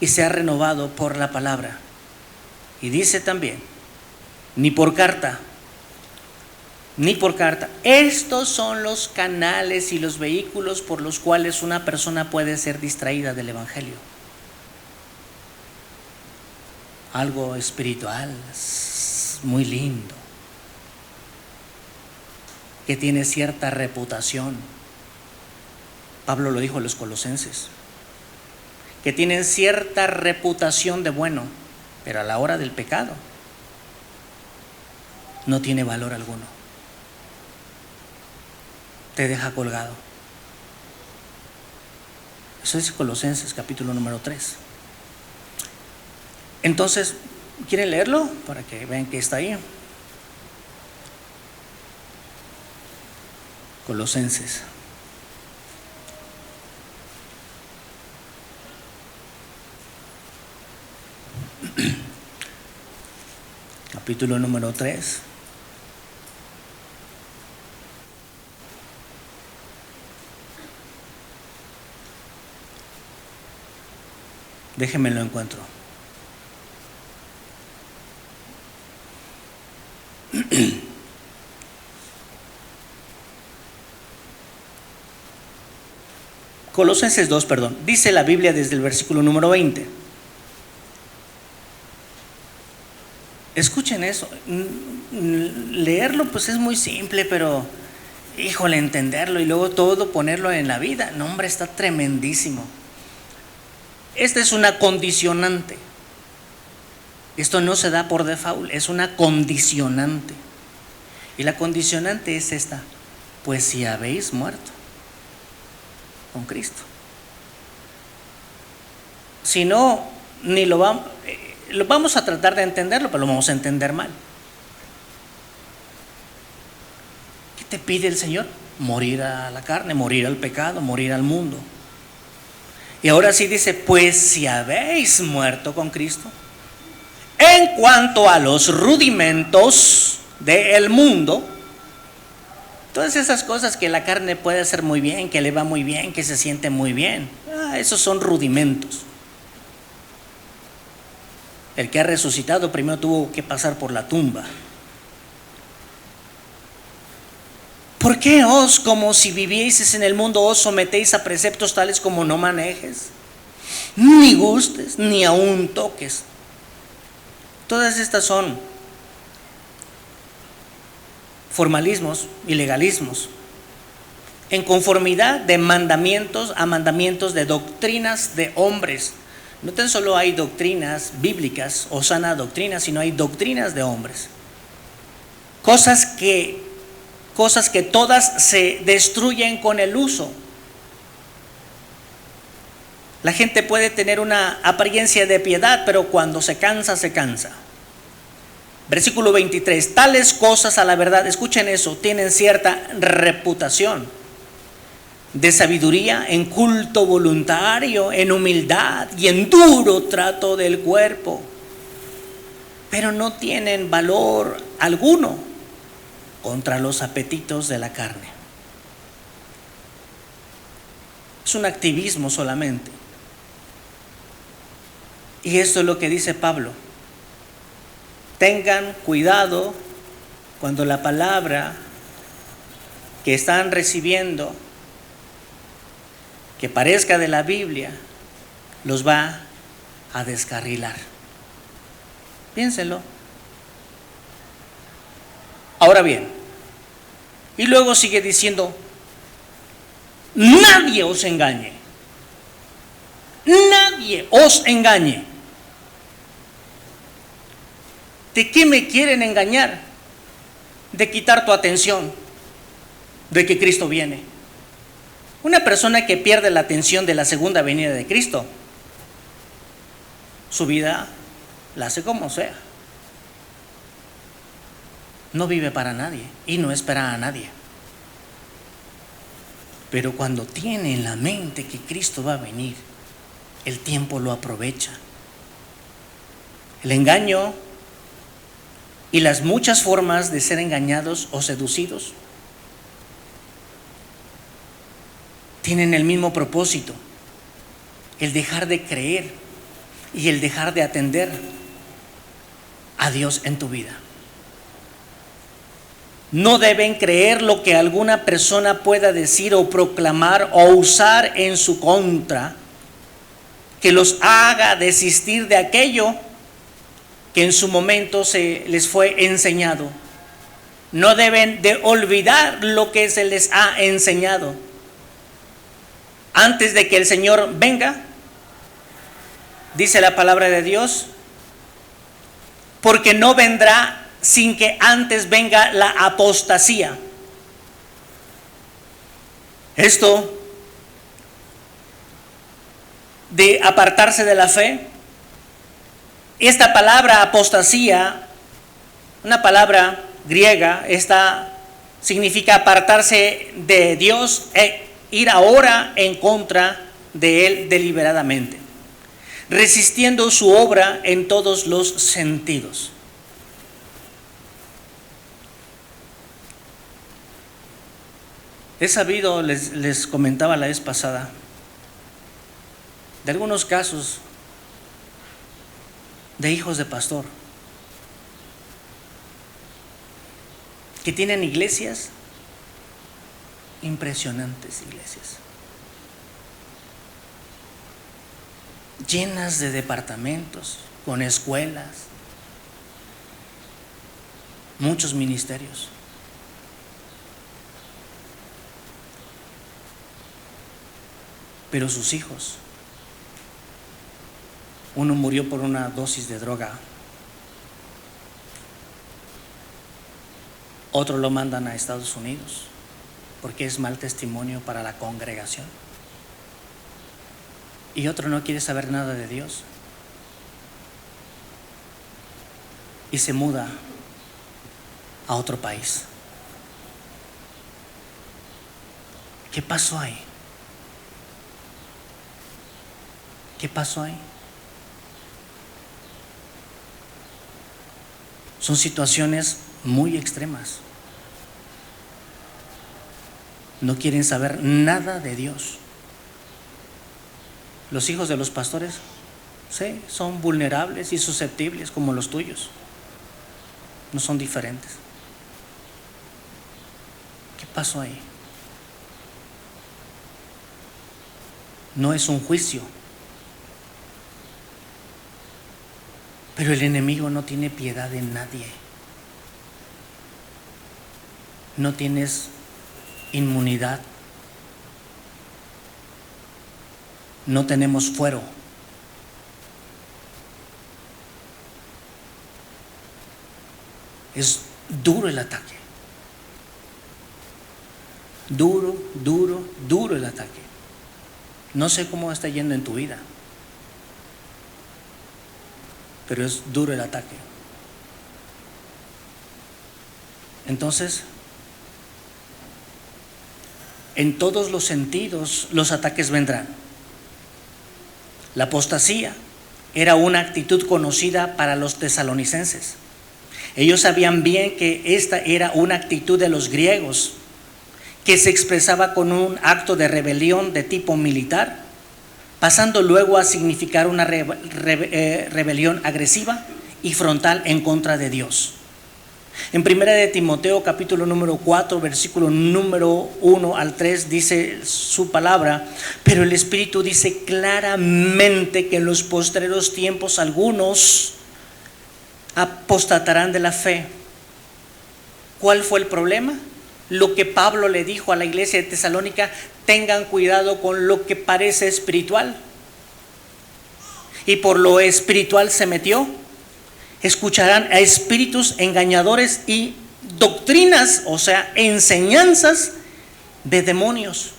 y sea renovado por la palabra. Y dice también: ni por carta. Estos son los canales y los vehículos por los cuales una persona puede ser distraída del evangelio. Algo espiritual, muy lindo, que tiene cierta reputación. Pablo lo dijo a los colosenses, que tienen cierta reputación de bueno, pero a la hora del pecado no tiene valor alguno. Te deja colgado. Eso es Colosenses capítulo número 3. Entonces, ¿quieren leerlo? Para que vean que está ahí. Colosenses. Capítulo número 3. Déjenme lo encuentro. Colosenses 2, dice la Biblia desde el versículo número 20. Escuchen eso. Leerlo pues es muy simple, pero híjole, entenderlo y luego todo ponerlo en la vida, no hombre, está tremendísimo. Esta es una condicionante. Esto no se da por default, es una condicionante. Y la condicionante es esta: pues si habéis muerto con Cristo. Si no, ni lo vamos a tratar de entenderlo, pero lo vamos a entender mal. ¿Qué te pide el Señor? Morir a la carne, morir al pecado, morir al mundo. Y ahora sí dice: pues si habéis muerto con Cristo en cuanto a los rudimentos del mundo. Todas esas cosas que la carne puede hacer muy bien, que le va muy bien, que se siente muy bien, esos son rudimentos. El que ha resucitado primero tuvo que pasar por la tumba. ¿Por qué os, como si vivieseis en el mundo, os sometéis a preceptos tales como no manejes, ni gustes, ni aun toques? Todas estas son formalismos y legalismos, en conformidad de mandamientos a mandamientos de doctrinas de hombres. No tan solo hay doctrinas bíblicas o sana doctrina, sino hay doctrinas de hombres. Cosas que todas se destruyen con el uso. La gente puede tener una apariencia de piedad, pero cuando se cansa, se cansa. Versículo 23, tales cosas a la verdad, escuchen eso, tienen cierta reputación de sabiduría, en culto voluntario, en humildad y en duro trato del cuerpo, pero no tienen valor alguno contra los apetitos de la carne. Es un activismo solamente. Y esto es lo que dice Pablo. Tengan cuidado cuando la palabra que están recibiendo, que parezca de la Biblia, los va a descarrilar. Piénsenlo. Ahora bien, y luego sigue diciendo, nadie os engañe. Nadie os engañe. ¿De qué me quieren engañar? De quitar tu atención de que Cristo viene. Una persona que pierde la atención de la segunda venida de Cristo, su vida la hace como sea. No vive para nadie y no espera a nadie. Pero cuando tiene en la mente que Cristo va a venir, el tiempo lo aprovecha. El engaño y las muchas formas de ser engañados o seducidos tienen el mismo propósito, el dejar de creer y el dejar de atender a Dios en tu vida. No deben creer lo que alguna persona pueda decir o proclamar o usar en su contra, que los haga desistir de aquello que en su momento se les fue enseñado. No deben de olvidar lo que se les ha enseñado. Antes de que el Señor venga, dice la palabra de Dios, porque no vendrá sin que antes venga la apostasía. Esto de apartarse de la fe, esta palabra apostasía, una palabra griega, esta significa apartarse de Dios e ir ahora en contra de Él deliberadamente, resistiendo su obra en todos los sentidos. He sabido, les comentaba la vez pasada, de algunos casos de hijos de pastor que tienen iglesias, impresionantes iglesias, llenas de departamentos, con escuelas, muchos ministerios. Pero sus hijos, uno murió por una dosis de droga, otro lo mandan a Estados Unidos porque es mal testimonio para la congregación, y otro no quiere saber nada de Dios y se muda a otro país. ¿Qué pasó ahí? ¿Qué pasó ahí? Son situaciones muy extremas. no quieren saber nada de Dios. Los hijos de los pastores, sí, son vulnerables y susceptibles como los tuyos. No son diferentes. ¿Qué pasó ahí? No es un juicio. Pero el enemigo no tiene piedad de nadie. No tienes inmunidad. No tenemos fuero. Es duro el ataque. Duro el ataque. No sé cómo está yendo en tu vida, pero es duro el ataque. Entonces, en todos los sentidos los ataques vendrán. La apostasía era una actitud conocida para los tesalonicenses. Ellos sabían bien que esta era una actitud de los griegos, que se expresaba con un acto de rebelión de tipo militar, pasando luego a significar una rebelión agresiva y frontal en contra de Dios. En 1 de Timoteo capítulo número 4, versículo número 1 al 3 dice su palabra: pero el Espíritu dice claramente que en los postreros tiempos algunos apostatarán de la fe. ¿Cuál fue el problema? Lo que Pablo le dijo a la iglesia de Tesalónica: tengan cuidado con lo que parece espiritual. Y por lo espiritual se metió. Escucharán a espíritus engañadores y doctrinas, o sea, enseñanzas de demonios.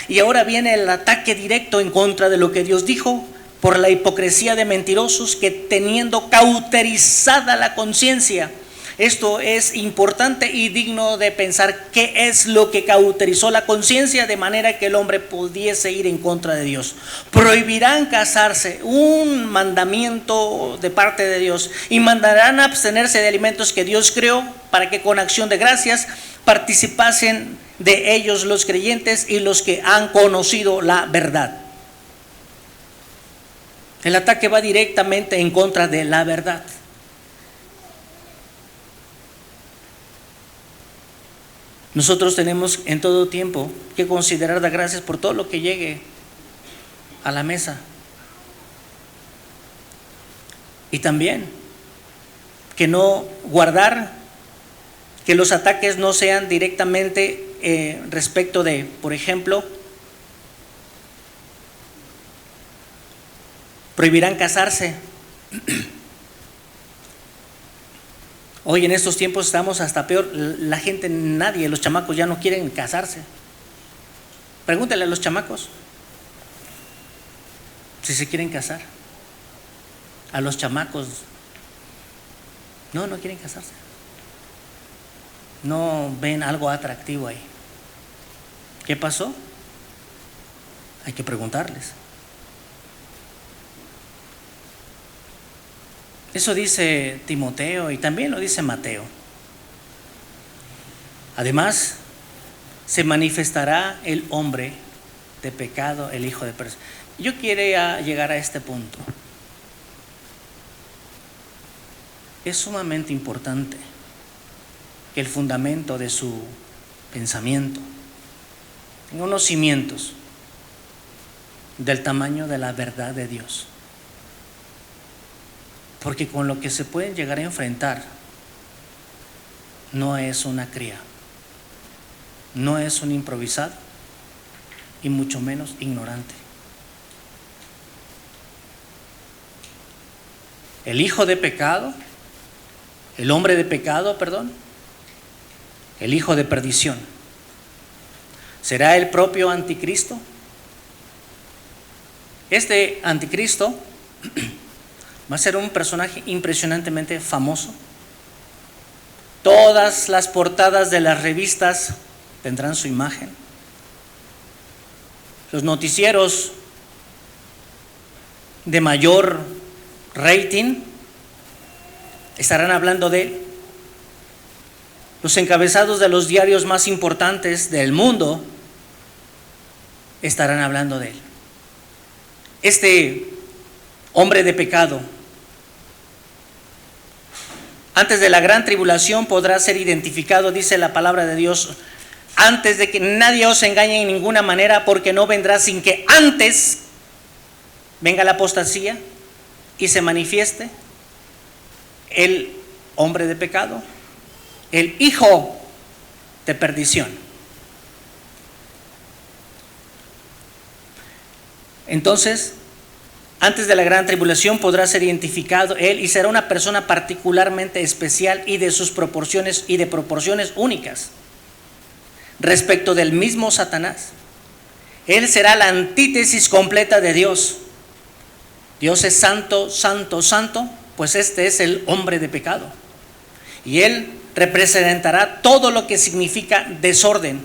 Y ahora viene el ataque directo en contra de lo que Dios dijo, por la hipocresía de mentirosos que, teniendo cauterizada la conciencia. Esto es importante y digno de pensar qué es lo que cauterizó la conciencia de manera que el hombre pudiese ir en contra de Dios. Prohibirán casarse, un mandamiento de parte de Dios, y mandarán abstenerse de alimentos que Dios creó para que con acción de gracias participasen de ellos los creyentes y los que han conocido la verdad. El ataque va directamente en contra de la verdad. Nosotros tenemos en todo tiempo que considerar, dar gracias por todo lo que llegue a la mesa. Y también que no guardar, que los ataques no sean directamente respecto de, por ejemplo, prohibirán casarse. Hoy en estos tiempos estamos hasta peor. La gente, nadie, los chamacos ya no quieren casarse. Pregúntale a los chamacos si se quieren casar. A los chamacos, no quieren casarse. No ven algo atractivo ahí. ¿Qué pasó? Hay que preguntarles. Eso dice Timoteo y también lo dice Mateo. Además, se manifestará el hombre de pecado, el hijo de perdición. Yo quería llegar a este punto. Es sumamente importante que el fundamento de su pensamiento tenga unos cimientos del tamaño de la verdad de Dios. Porque con lo que se pueden llegar a enfrentar no es una cría, no es un improvisado y mucho menos ignorante. El hijo de pecado, el hombre de pecado, el hijo de perdición, ¿será el propio anticristo? Este anticristo va a ser un personaje impresionantemente famoso. Todas las portadas de las revistas tendrán su imagen. Los noticieros de mayor rating estarán hablando de él. Los encabezados de los diarios más importantes del mundo estarán hablando de él. Este hombre de pecado, antes de la gran tribulación podrá ser identificado, dice la palabra de Dios, antes de que nadie os engañe en ninguna manera, porque no vendrá sin que antes venga la apostasía y se manifieste el hombre de pecado, el hijo de perdición. Entonces, antes de la gran tribulación podrá ser identificado él y será una persona particularmente especial y de proporciones únicas respecto del mismo Satanás. Él será la antítesis completa de Dios. Dios es santo, santo, santo, pues este es el hombre de pecado. Y él representará todo lo que significa desorden.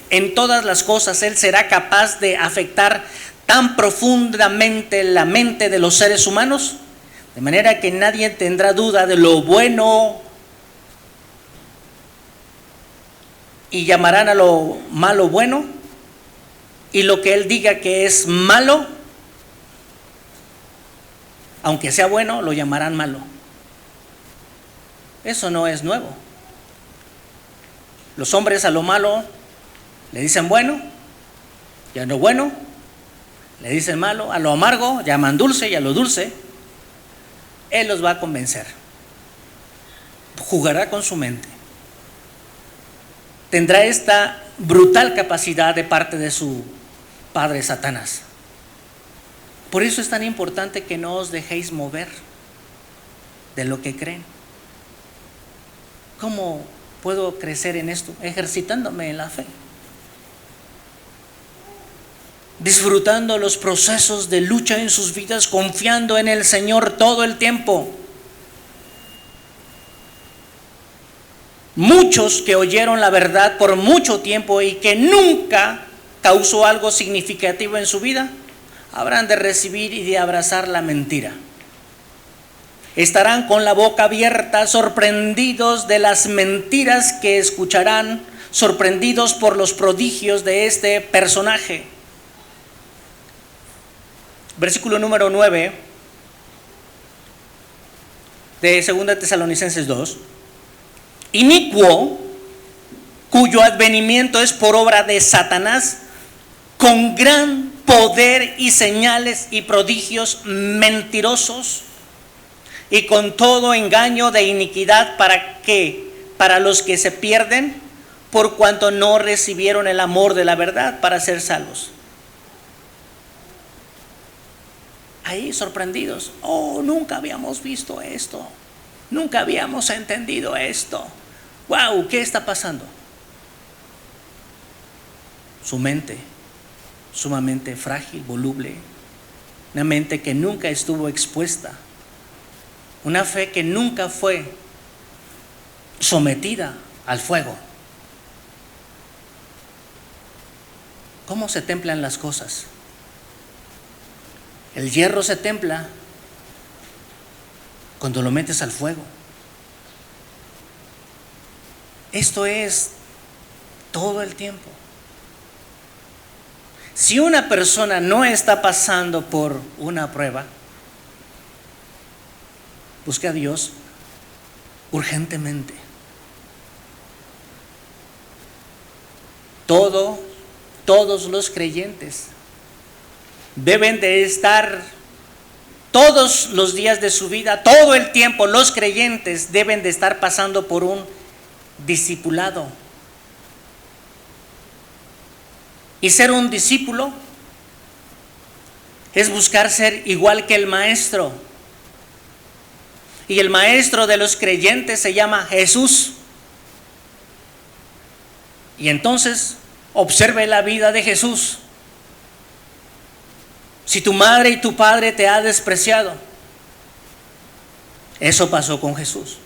En todas las cosas él será capaz de afectar tan profundamente la mente de los seres humanos, de manera que nadie tendrá duda de lo bueno y llamarán a lo malo bueno, y lo que él diga que es malo, aunque sea bueno, lo llamarán malo. Eso no es nuevo. Los hombres a lo malo le dicen bueno, y a lo bueno le dicen malo, a lo amargo llaman dulce, y a lo dulce él los va a convencer. Jugará con su mente. Tendrá esta brutal capacidad de parte de su padre Satanás. Por eso es tan importante que no os dejéis mover de lo que creen. ¿Cómo puedo crecer en esto? Ejercitándome en la fe, disfrutando los procesos de lucha en sus vidas, confiando en el Señor todo el tiempo. Muchos que oyeron la verdad por mucho tiempo y que nunca causó algo significativo en su vida, habrán de recibir y de abrazar la mentira. Estarán con la boca abierta, sorprendidos de las mentiras que escucharán, sorprendidos por los prodigios de este personaje. Versículo número 9 de 2 Tesalonicenses 2. Inicuo, cuyo advenimiento es por obra de Satanás, con gran poder y señales y prodigios mentirosos, y con todo engaño de iniquidad, para los que se pierden, por cuanto no recibieron el amor de la verdad para ser salvos. Ahí sorprendidos, nunca habíamos visto esto, nunca habíamos entendido esto. Wow, ¿qué está pasando? Su mente, sumamente frágil, voluble, una mente que nunca estuvo expuesta, una fe que nunca fue sometida al fuego. ¿Cómo se templan las cosas? El hierro se templa cuando lo metes al fuego. Esto es todo el tiempo. Si una persona no está pasando por una prueba, busque a Dios urgentemente. Todos los creyentes deben de estar todos los días de su vida, todo el tiempo, los creyentes deben de estar pasando por un discipulado. Y ser un discípulo es buscar ser igual que el maestro. Y el maestro de los creyentes se llama Jesús. Y entonces observe la vida de Jesús. Si tu madre y tu padre te han despreciado, eso pasó con Jesús.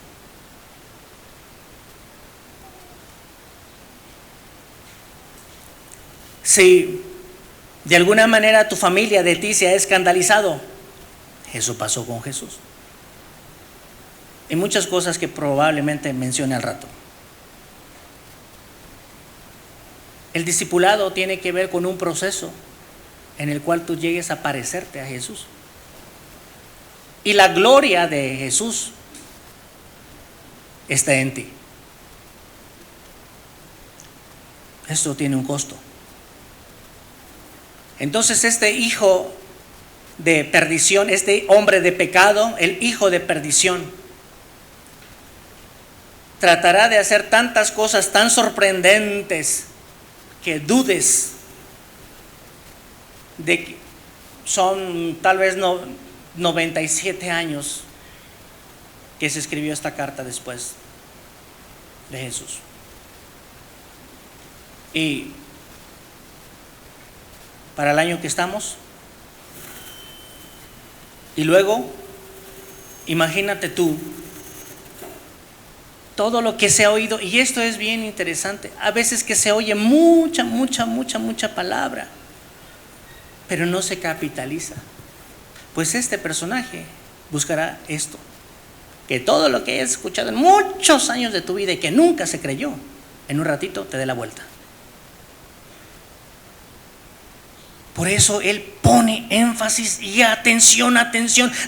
Si de alguna manera tu familia de ti se ha escandalizado, eso pasó con Jesús. Y muchas cosas que probablemente mencione al rato. El discipulado tiene que ver con un proceso en el cual tú llegues a parecerte a Jesús. Y la gloria de Jesús está en ti. Esto tiene un costo. Entonces este hijo de perdición, este hombre de pecado, el hijo de perdición, tratará de hacer tantas cosas tan sorprendentes que dudes de que son tal vez 97 años que se escribió esta carta después de Jesús. Y para el año que estamos, y luego imagínate tú todo lo que se ha oído, y esto es bien interesante, a veces que se oye mucha palabra, pero no se capitaliza. Pues este personaje buscará esto, que todo lo que hayas escuchado en muchos años de tu vida y que nunca se creyó, en un ratito te dé la vuelta. Por eso él pone énfasis y atención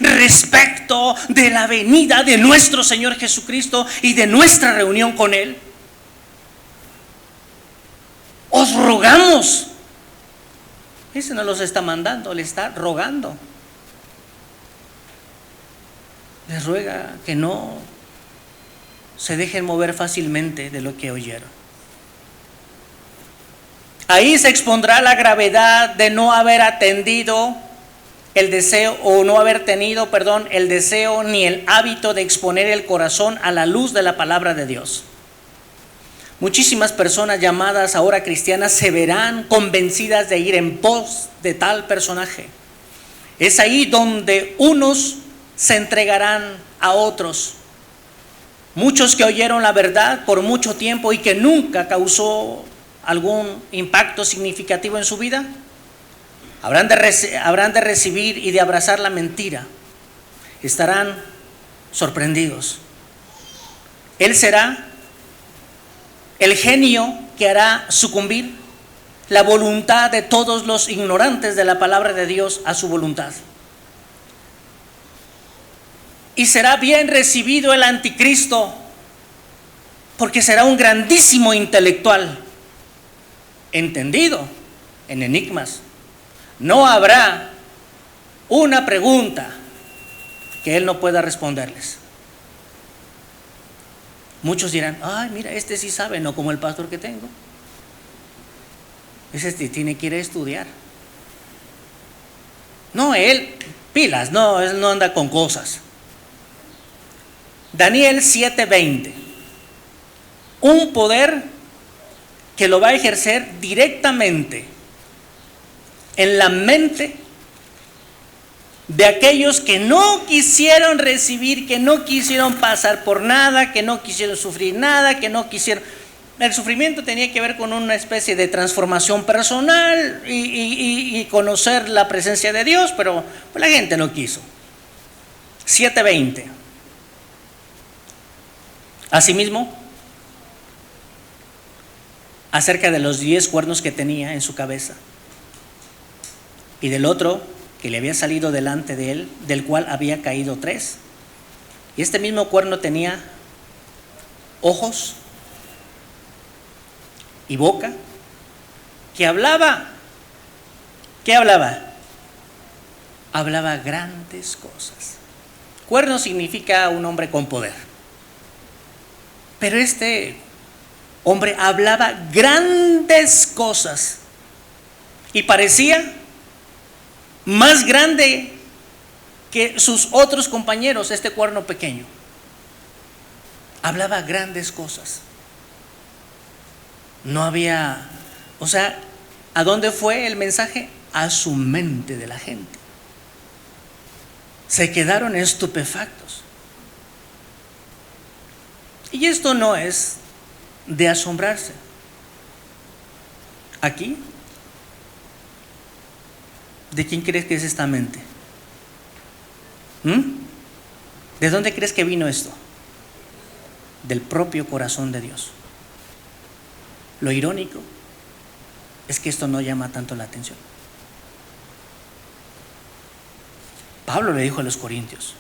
respecto de la venida de nuestro Señor Jesucristo y de nuestra reunión con Él. Os rogamos. Ese no los está mandando, le está rogando. Les ruega que no se dejen mover fácilmente de lo que oyeron. Ahí se expondrá la gravedad de no haber atendido el deseo, o no haber tenido, el deseo ni el hábito de exponer el corazón a la luz de la palabra de Dios. Muchísimas personas llamadas ahora cristianas se verán convencidas de ir en pos de tal personaje. Es ahí donde unos se entregarán a otros. Muchos que oyeron la verdad por mucho tiempo y que nunca causó algún impacto significativo en su vida, habrán de recibir y de abrazar la mentira. Estarán sorprendidos. Él será el genio que hará sucumbir la voluntad de todos los ignorantes de la palabra de Dios a su voluntad. Y será bien recibido el anticristo, porque será un grandísimo intelectual, entendido en enigmas. No habrá una pregunta que él no pueda responderles. Muchos dirán: ay, mira, este sí sabe, no como el pastor que tengo. Ese tiene que ir a estudiar. No, él, pilas, no, él no anda con cosas. Daniel 7:20. Un poder que lo va a ejercer directamente en la mente de aquellos que no quisieron recibir, que no quisieron pasar por nada, que no quisieron sufrir nada, que no quisieron. El sufrimiento tenía que ver con una especie de transformación personal y conocer la presencia de Dios, pero pues la gente no quiso. 7:20. Asimismo, acerca de los 10 cuernos que tenía en su cabeza, y del otro que le había salido delante de él, del cual había caído 3. Y este mismo cuerno tenía ojos y boca, que hablaba. ¿Qué hablaba? Hablaba grandes cosas. Cuerno significa un hombre con poder. Pero este hombre hablaba grandes cosas y parecía más grande que sus otros compañeros, este cuerno pequeño. Hablaba grandes cosas. No había, ¿a dónde fue el mensaje? A su mente de la gente. Se quedaron estupefactos. Y esto no es de asombrarse. Aquí, ¿de quién crees que es esta mente? ¿De dónde crees que vino esto? Del propio corazón de Dios. Lo irónico es que esto no llama tanto la atención. Pablo le dijo a los corintios.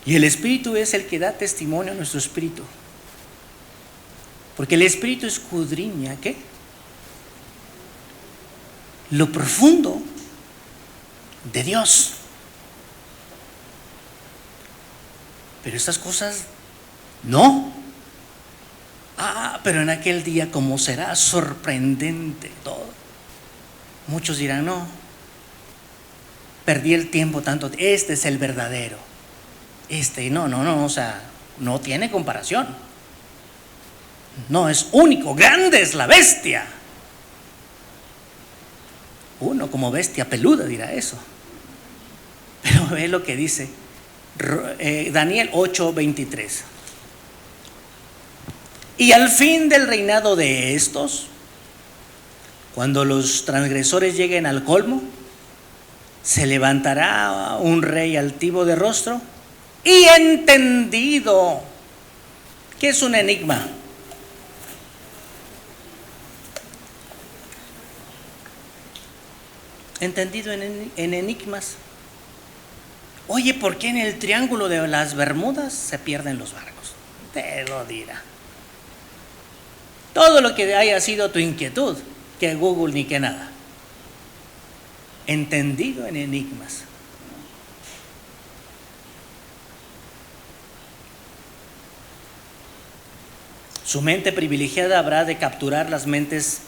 Y el Espíritu es el que da testimonio a nuestro espíritu. Porque el Espíritu escudriña, ¿qué? Lo profundo de Dios. Pero estas cosas no. Pero en aquel día, como será sorprendente todo. Muchos dirán, no, perdí el tiempo tanto. Este es el verdadero. No, o sea, no tiene comparación. No, es único, grande es la bestia. Uno como bestia peluda dirá eso. Pero ve lo que dice Daniel 8:23. Y al fin del reinado de estos, cuando los transgresores lleguen al colmo, se levantará un rey altivo de rostro y entendido. ¿Qué es un enigma? Entendido en enigmas. Oye, ¿por qué en el Triángulo de las Bermudas se pierden los barcos? Te lo dirá. Todo lo que haya sido tu inquietud, que Google ni que nada. Entendido en enigmas. Su mente privilegiada habrá de capturar las mentes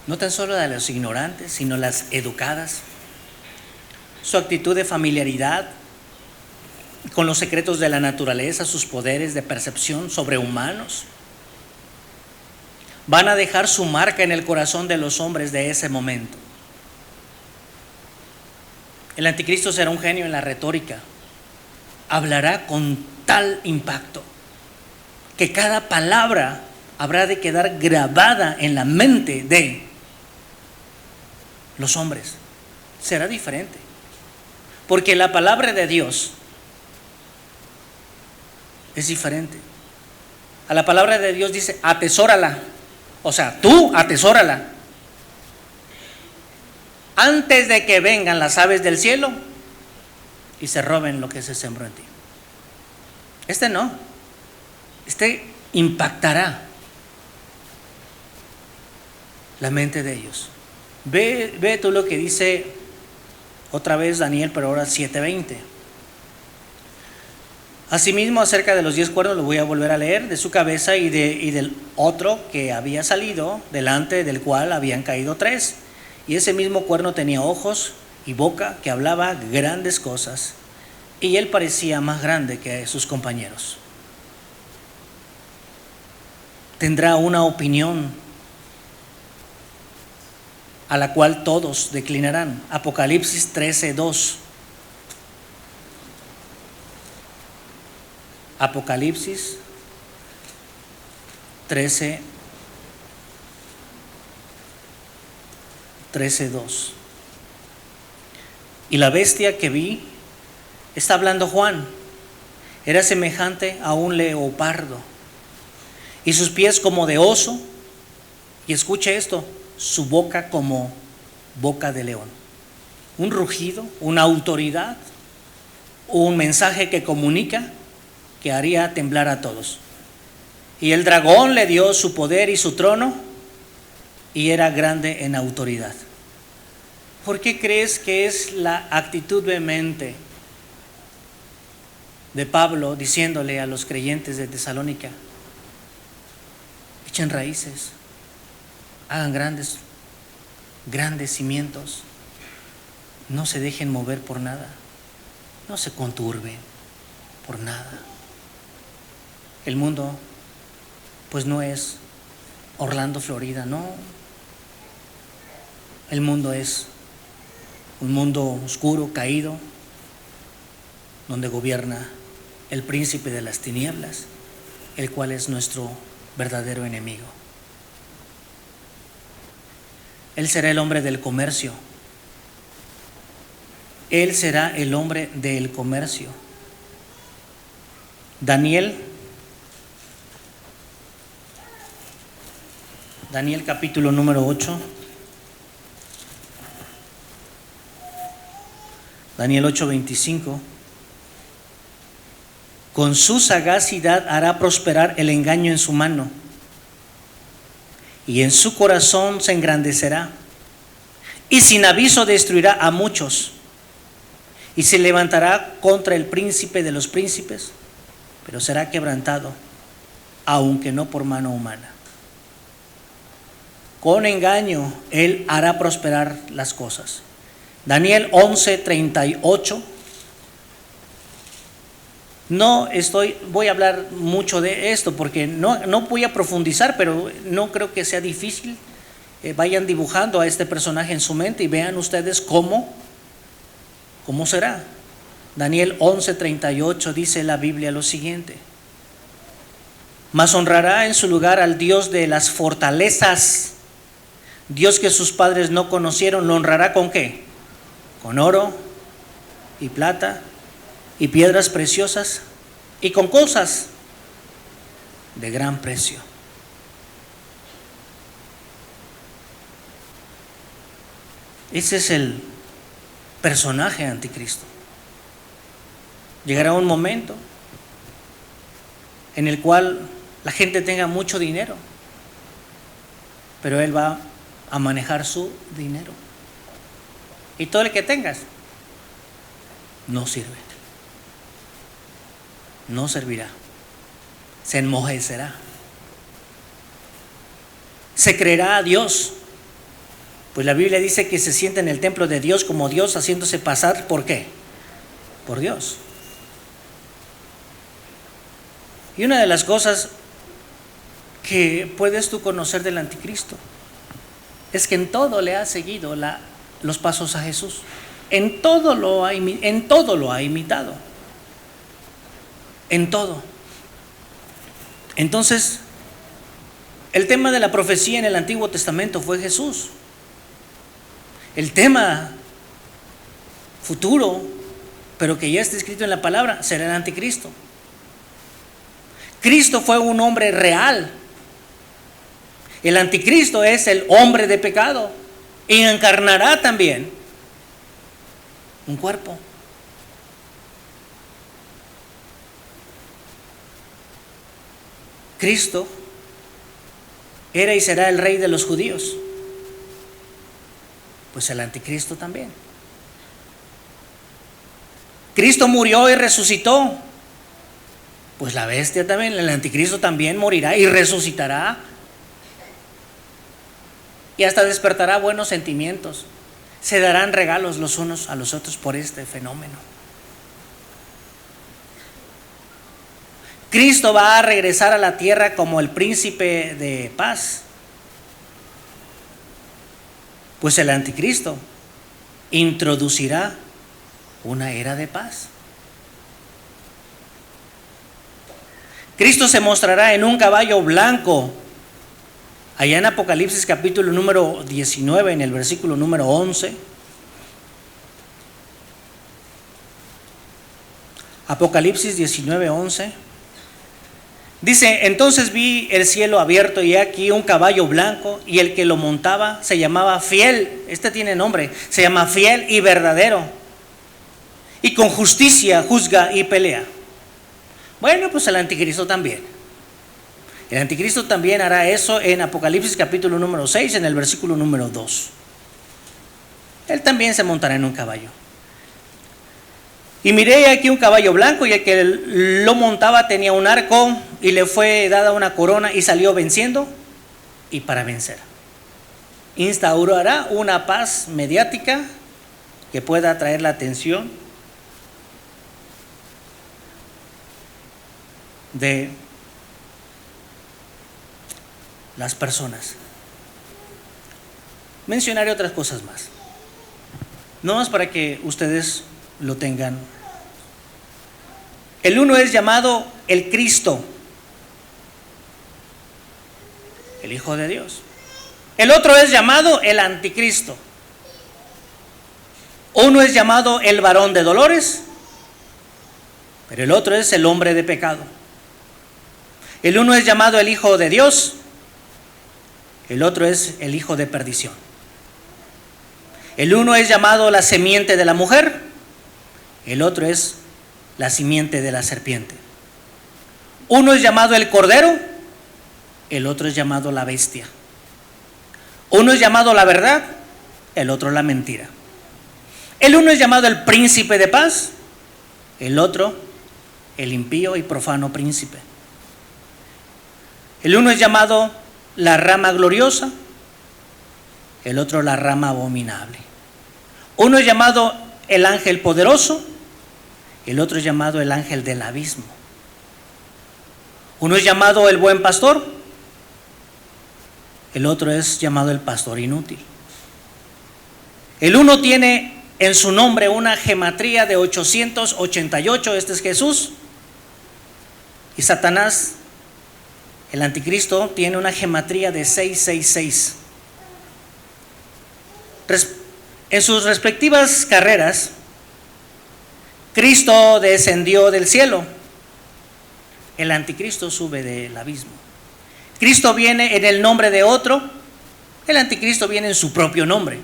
no tan solo de los ignorantes, sino las educadas. Su actitud de familiaridad con los secretos de la naturaleza, sus poderes de percepción sobrehumanos, van a dejar su marca en el corazón de los hombres de ese momento. El anticristo será un genio en la retórica. Hablará con tal impacto que cada palabra habrá de quedar grabada en la mente de los hombres. Será diferente. Porque la palabra de Dios es diferente. A la palabra de Dios dice, atesórala. O sea, tú atesórala. Antes de que vengan las aves del cielo y se roben lo que se sembró en ti. Este no. Este impactará la mente de ellos. Ve tú lo que dice otra vez Daniel, pero ahora 7:20. Asimismo, acerca de los 10 cuernos, lo voy a volver a leer, de su cabeza y del otro que había salido, delante del cual habían caído 3. Y ese mismo cuerno tenía ojos y boca que hablaba grandes cosas, y él parecía más grande que sus compañeros. Tendrá una opinión a la cual todos declinarán. Apocalipsis 13:2. Apocalipsis 13:2. Y la bestia que vi, está hablando Juan, era semejante a un leopardo, y sus pies como de oso, y escuche esto, su boca como boca de león. Un rugido, una autoridad, un mensaje que comunica, que haría temblar a todos. Y el dragón le dio su poder y su trono, y era grande en autoridad. ¿Por qué crees que es la actitud vehemente de Pablo diciéndole a los creyentes de Tesalónica? Echen raíces, hagan grandes cimientos, no se dejen mover por nada, no se conturben por nada. El mundo pues no es Orlando, Florida, no. El mundo es un mundo oscuro, caído, donde gobierna el príncipe de las tinieblas, el cual es nuestro verdadero enemigo. Él será el hombre del comercio. Él será el hombre del comercio. Daniel capítulo número 8. Daniel 8:25. Con su sagacidad hará prosperar el engaño en su mano, y en su corazón se engrandecerá, y sin aviso destruirá a muchos, y se levantará contra el príncipe de los príncipes, pero será quebrantado, aunque no por mano humana. Con engaño él hará prosperar las cosas. Daniel 11:38. Voy a hablar mucho de esto porque no voy a profundizar, pero no creo que sea difícil. Vayan dibujando a este personaje en su mente y vean ustedes cómo será. Daniel 11:38 dice la Biblia lo siguiente: mas honrará en su lugar al Dios de las fortalezas, Dios que sus padres no conocieron. ¿Lo honrará con qué? Con oro y plata y piedras preciosas y con cosas de gran precio. Ese es el personaje anticristo. Llegará un momento en el cual la gente tenga mucho dinero, pero él va a manejar su dinero, y todo el que tengas no sirve, no servirá, se enmohecerá, se creerá a Dios, pues la Biblia dice que se sienta en el templo de Dios como Dios, haciéndose pasar ¿por qué? Por Dios. Y una de las cosas que puedes tú conocer del anticristo es que en todo le ha seguido los pasos a Jesús. En todo lo ha imitado. En todo. Entonces, el tema de la profecía en el Antiguo Testamento fue Jesús. El tema futuro, pero que ya está escrito en la palabra, será el anticristo. Cristo fue un hombre real. El anticristo es el hombre de pecado y encarnará también un cuerpo. Cristo era y será el rey de los judíos, pues el anticristo también. Cristo murió y resucitó, pues la bestia también, el anticristo también morirá y resucitará, y hasta despertará buenos sentimientos. Se darán regalos los unos a los otros por este fenómeno. Cristo va a regresar a la tierra como el príncipe de paz, pues el anticristo introducirá una era de paz. Cristo se mostrará en un caballo blanco, allá en Apocalipsis capítulo número 19, en el versículo número 11. Apocalipsis 19:11. Dice: entonces vi el cielo abierto y aquí un caballo blanco, y el que lo montaba se llamaba Fiel. Este tiene nombre, se llama Fiel y Verdadero, y con justicia juzga y pelea. Bueno, pues el anticristo también. El anticristo también hará eso en Apocalipsis capítulo número 6, en el versículo número 2. Él también se montará en un caballo. Y miré aquí un caballo blanco, y el que lo montaba tenía un arco, y le fue dada una corona, y salió venciendo y para vencer. Instaurará una paz mediática que pueda atraer la atención de las personas. Mencionaré otras cosas más, no más para que ustedes lo tengan. El uno es llamado el Cristo, el Hijo de Dios. El otro es llamado el Anticristo. Uno es llamado el varón de dolores, pero el otro es el hombre de pecado. El uno es llamado el Hijo de Dios, el otro es el hijo de perdición. El uno es llamado la semiente de la mujer, el otro es la simiente de la serpiente. Uno es llamado el Cordero, el otro es llamado la bestia. Uno es llamado la verdad, el otro la mentira. El uno es llamado el príncipe de paz, el otro el impío y profano príncipe. El uno es llamado la rama gloriosa, el otro la rama abominable. Uno es llamado el ángel poderoso, el otro es llamado el ángel del abismo. Uno es llamado el buen pastor, el otro es llamado el pastor inútil. El uno tiene en su nombre una gematría de 888, este es Jesús, y Satanás, el anticristo, tiene una gematría de 666. En sus respectivas carreras, Cristo descendió del cielo, el anticristo sube del abismo. Cristo viene en el nombre de otro, el anticristo viene en su propio nombre.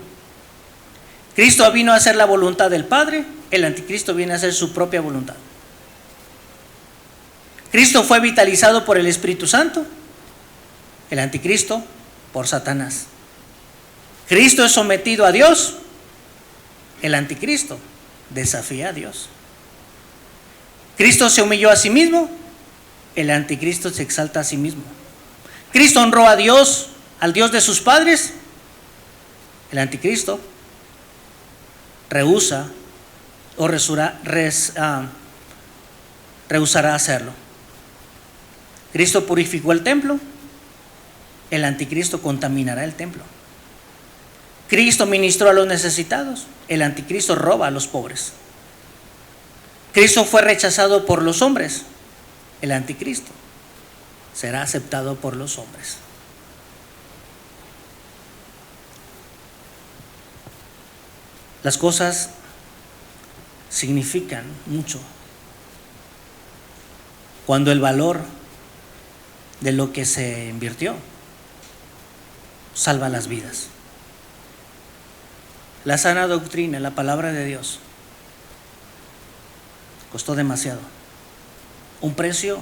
Cristo vino a hacer la voluntad del Padre, el anticristo viene a hacer su propia voluntad. Cristo fue vitalizado por el Espíritu Santo, el anticristo por Satanás. Cristo es sometido a Dios, el anticristo desafía a Dios. Cristo se humilló a sí mismo, el anticristo se exalta a sí mismo. Cristo honró a Dios, al Dios de sus padres, el anticristo rehúsa o rehusará hacerlo. Cristo purificó el templo, el anticristo contaminará el templo. Cristo ministró a los necesitados, el anticristo roba a los pobres. Cristo fue rechazado por los hombres, el anticristo será aceptado por los hombres. Las cosas significan mucho cuando el valor de lo que se invirtió salva las vidas. La sana doctrina, la palabra de Dios, costó demasiado, un precio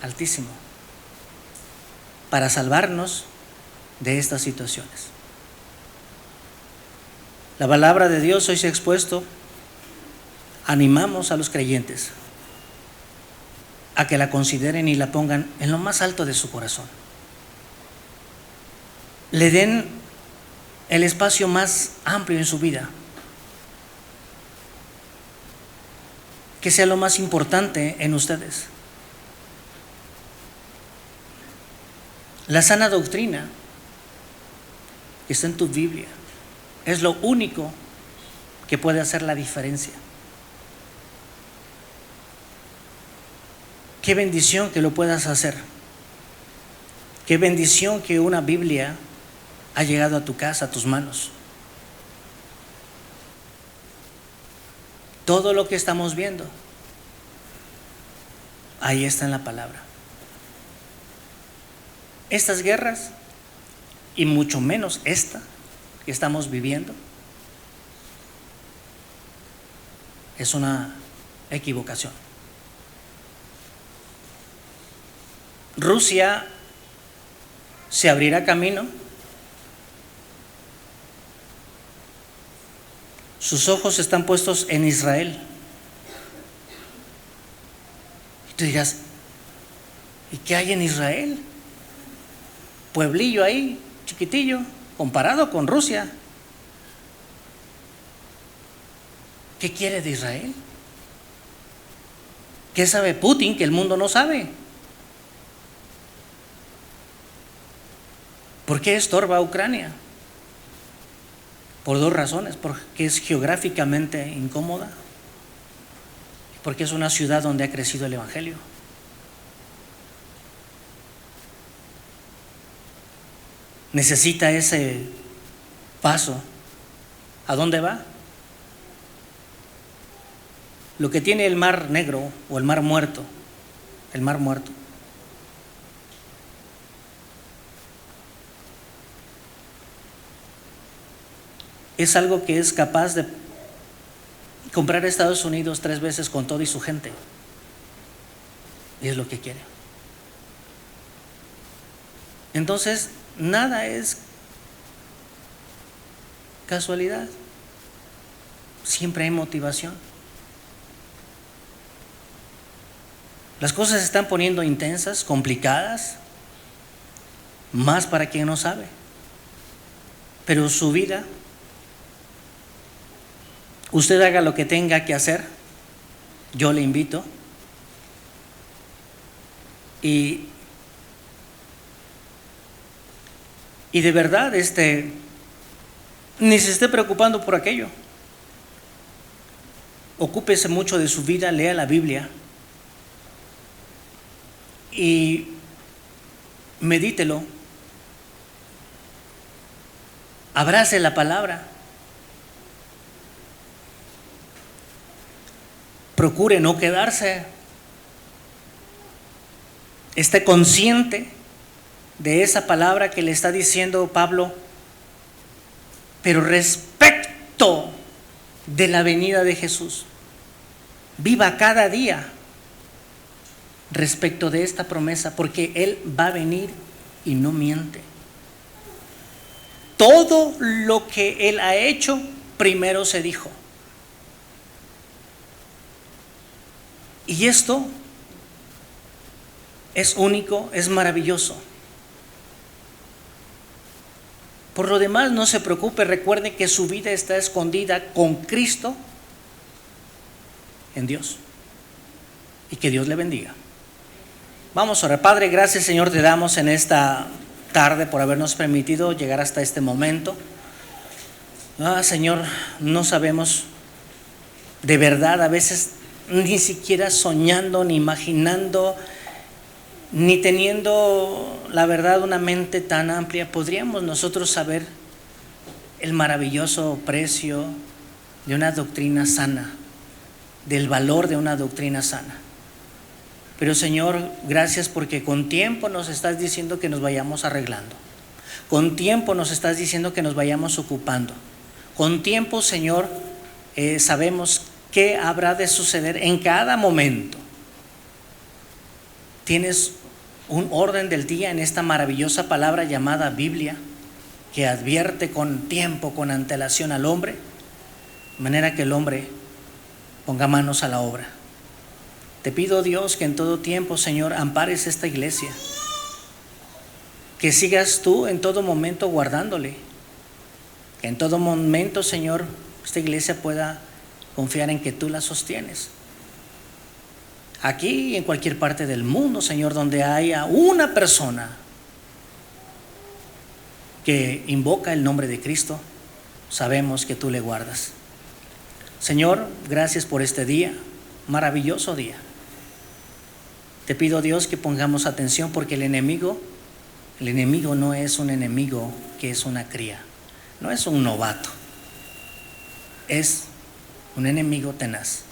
altísimo para salvarnos de estas situaciones. La palabra de Dios hoy se ha expuesto. Animamos a los creyentes a que la consideren y la pongan en lo más alto de su corazón. Le den el espacio más amplio en su vida, que sea lo más importante en ustedes. La sana doctrina que está en tu Biblia es lo único que puede hacer la diferencia. Qué bendición que lo puedas hacer. Qué bendición que una Biblia ha llegado a tu casa, a tus manos. Todo lo que estamos viendo, ahí está en la palabra. Estas guerras, y mucho menos esta que estamos viviendo, es una equivocación. Rusia se abrirá camino. Sus ojos están puestos en Israel. Y tú dirás, ¿y qué hay en Israel? Pueblillo ahí, chiquitillo, comparado con Rusia. ¿Qué quiere de Israel? ¿Qué sabe Putin que el mundo no sabe? ¿Por qué estorba a Ucrania? Por dos razones: porque es geográficamente incómoda, porque es una ciudad donde ha crecido el Evangelio. Necesita ese paso. ¿A dónde va? Lo que tiene el Mar Negro o el Mar Muerto, el Mar Muerto, es algo que es capaz comprar Estados Unidos 3 veces con todo y su gente. Y es lo que quiere. Entonces, nada es casualidad. Siempre hay motivación. Las cosas se están poniendo intensas, complicadas, más para quien no sabe. Pero su vida, usted haga lo que tenga que hacer, yo le invito, y de verdad, ni se esté preocupando por aquello. Ocúpese mucho de su vida, lea la Biblia y medítelo. Abrace la palabra. Procure no quedarse. Esté consciente de esa palabra que le está diciendo Pablo, pero respecto de la venida de Jesús. Viva cada día respecto de esta promesa, porque Él va a venir y no miente. Todo lo que Él ha hecho, primero se dijo. Y esto es único, es maravilloso. Por lo demás, no se preocupe, recuerde que su vida está escondida con Cristo en Dios. Y que Dios le bendiga. Vamos a orar. Padre, gracias, Señor, te damos en esta tarde por habernos permitido llegar hasta este momento. Señor, no sabemos de verdad, a veces ni siquiera soñando, ni imaginando, ni teniendo la verdad una mente tan amplia, podríamos nosotros saber el maravilloso precio de una doctrina sana, del valor de una doctrina sana. Pero Señor, gracias porque con tiempo nos estás diciendo que nos vayamos arreglando. Con tiempo nos estás diciendo que nos vayamos ocupando. Con tiempo, Señor, sabemos qué habrá de suceder en cada momento. Tienes un orden del día en esta maravillosa palabra llamada Biblia, que advierte con tiempo, con antelación al hombre, de manera que el hombre ponga manos a la obra. Te pido, Dios, que en todo tiempo, Señor, ampares esta iglesia, que sigas tú en todo momento guardándole, que en todo momento, Señor, esta iglesia pueda confiar en que tú la sostienes. Aquí y en cualquier parte del mundo, Señor, donde haya una persona que invoca el nombre de Cristo, sabemos que tú le guardas. Señor, gracias por este día, maravilloso día. Te pido, Dios, que pongamos atención, porque el enemigo no es un enemigo que es una cría, no es un novato, es un enemigo tenaz.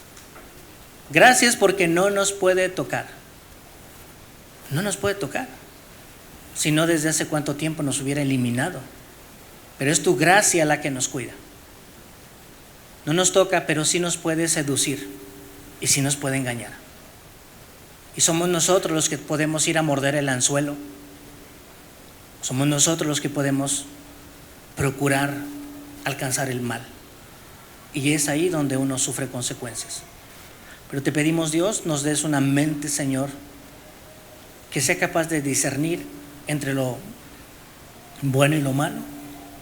Gracias porque no nos puede tocar. No nos puede tocar. Si no, desde hace cuánto tiempo nos hubiera eliminado. Pero es tu gracia la que nos cuida. No nos toca, pero sí nos puede seducir y sí nos puede engañar. Y somos nosotros los que podemos ir a morder el anzuelo. Somos nosotros los que podemos procurar alcanzar el mal. Y es ahí donde uno sufre consecuencias. Pero te pedimos, Dios, nos des una mente, Señor, que sea capaz de discernir entre lo bueno y lo malo,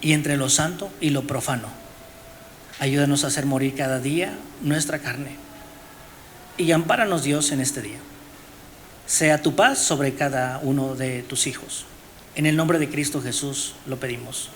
y entre lo santo y lo profano. Ayúdanos a hacer morir cada día nuestra carne. Y ampáranos, Dios, en este día. Sea tu paz sobre cada uno de tus hijos. En el nombre de Cristo Jesús lo pedimos.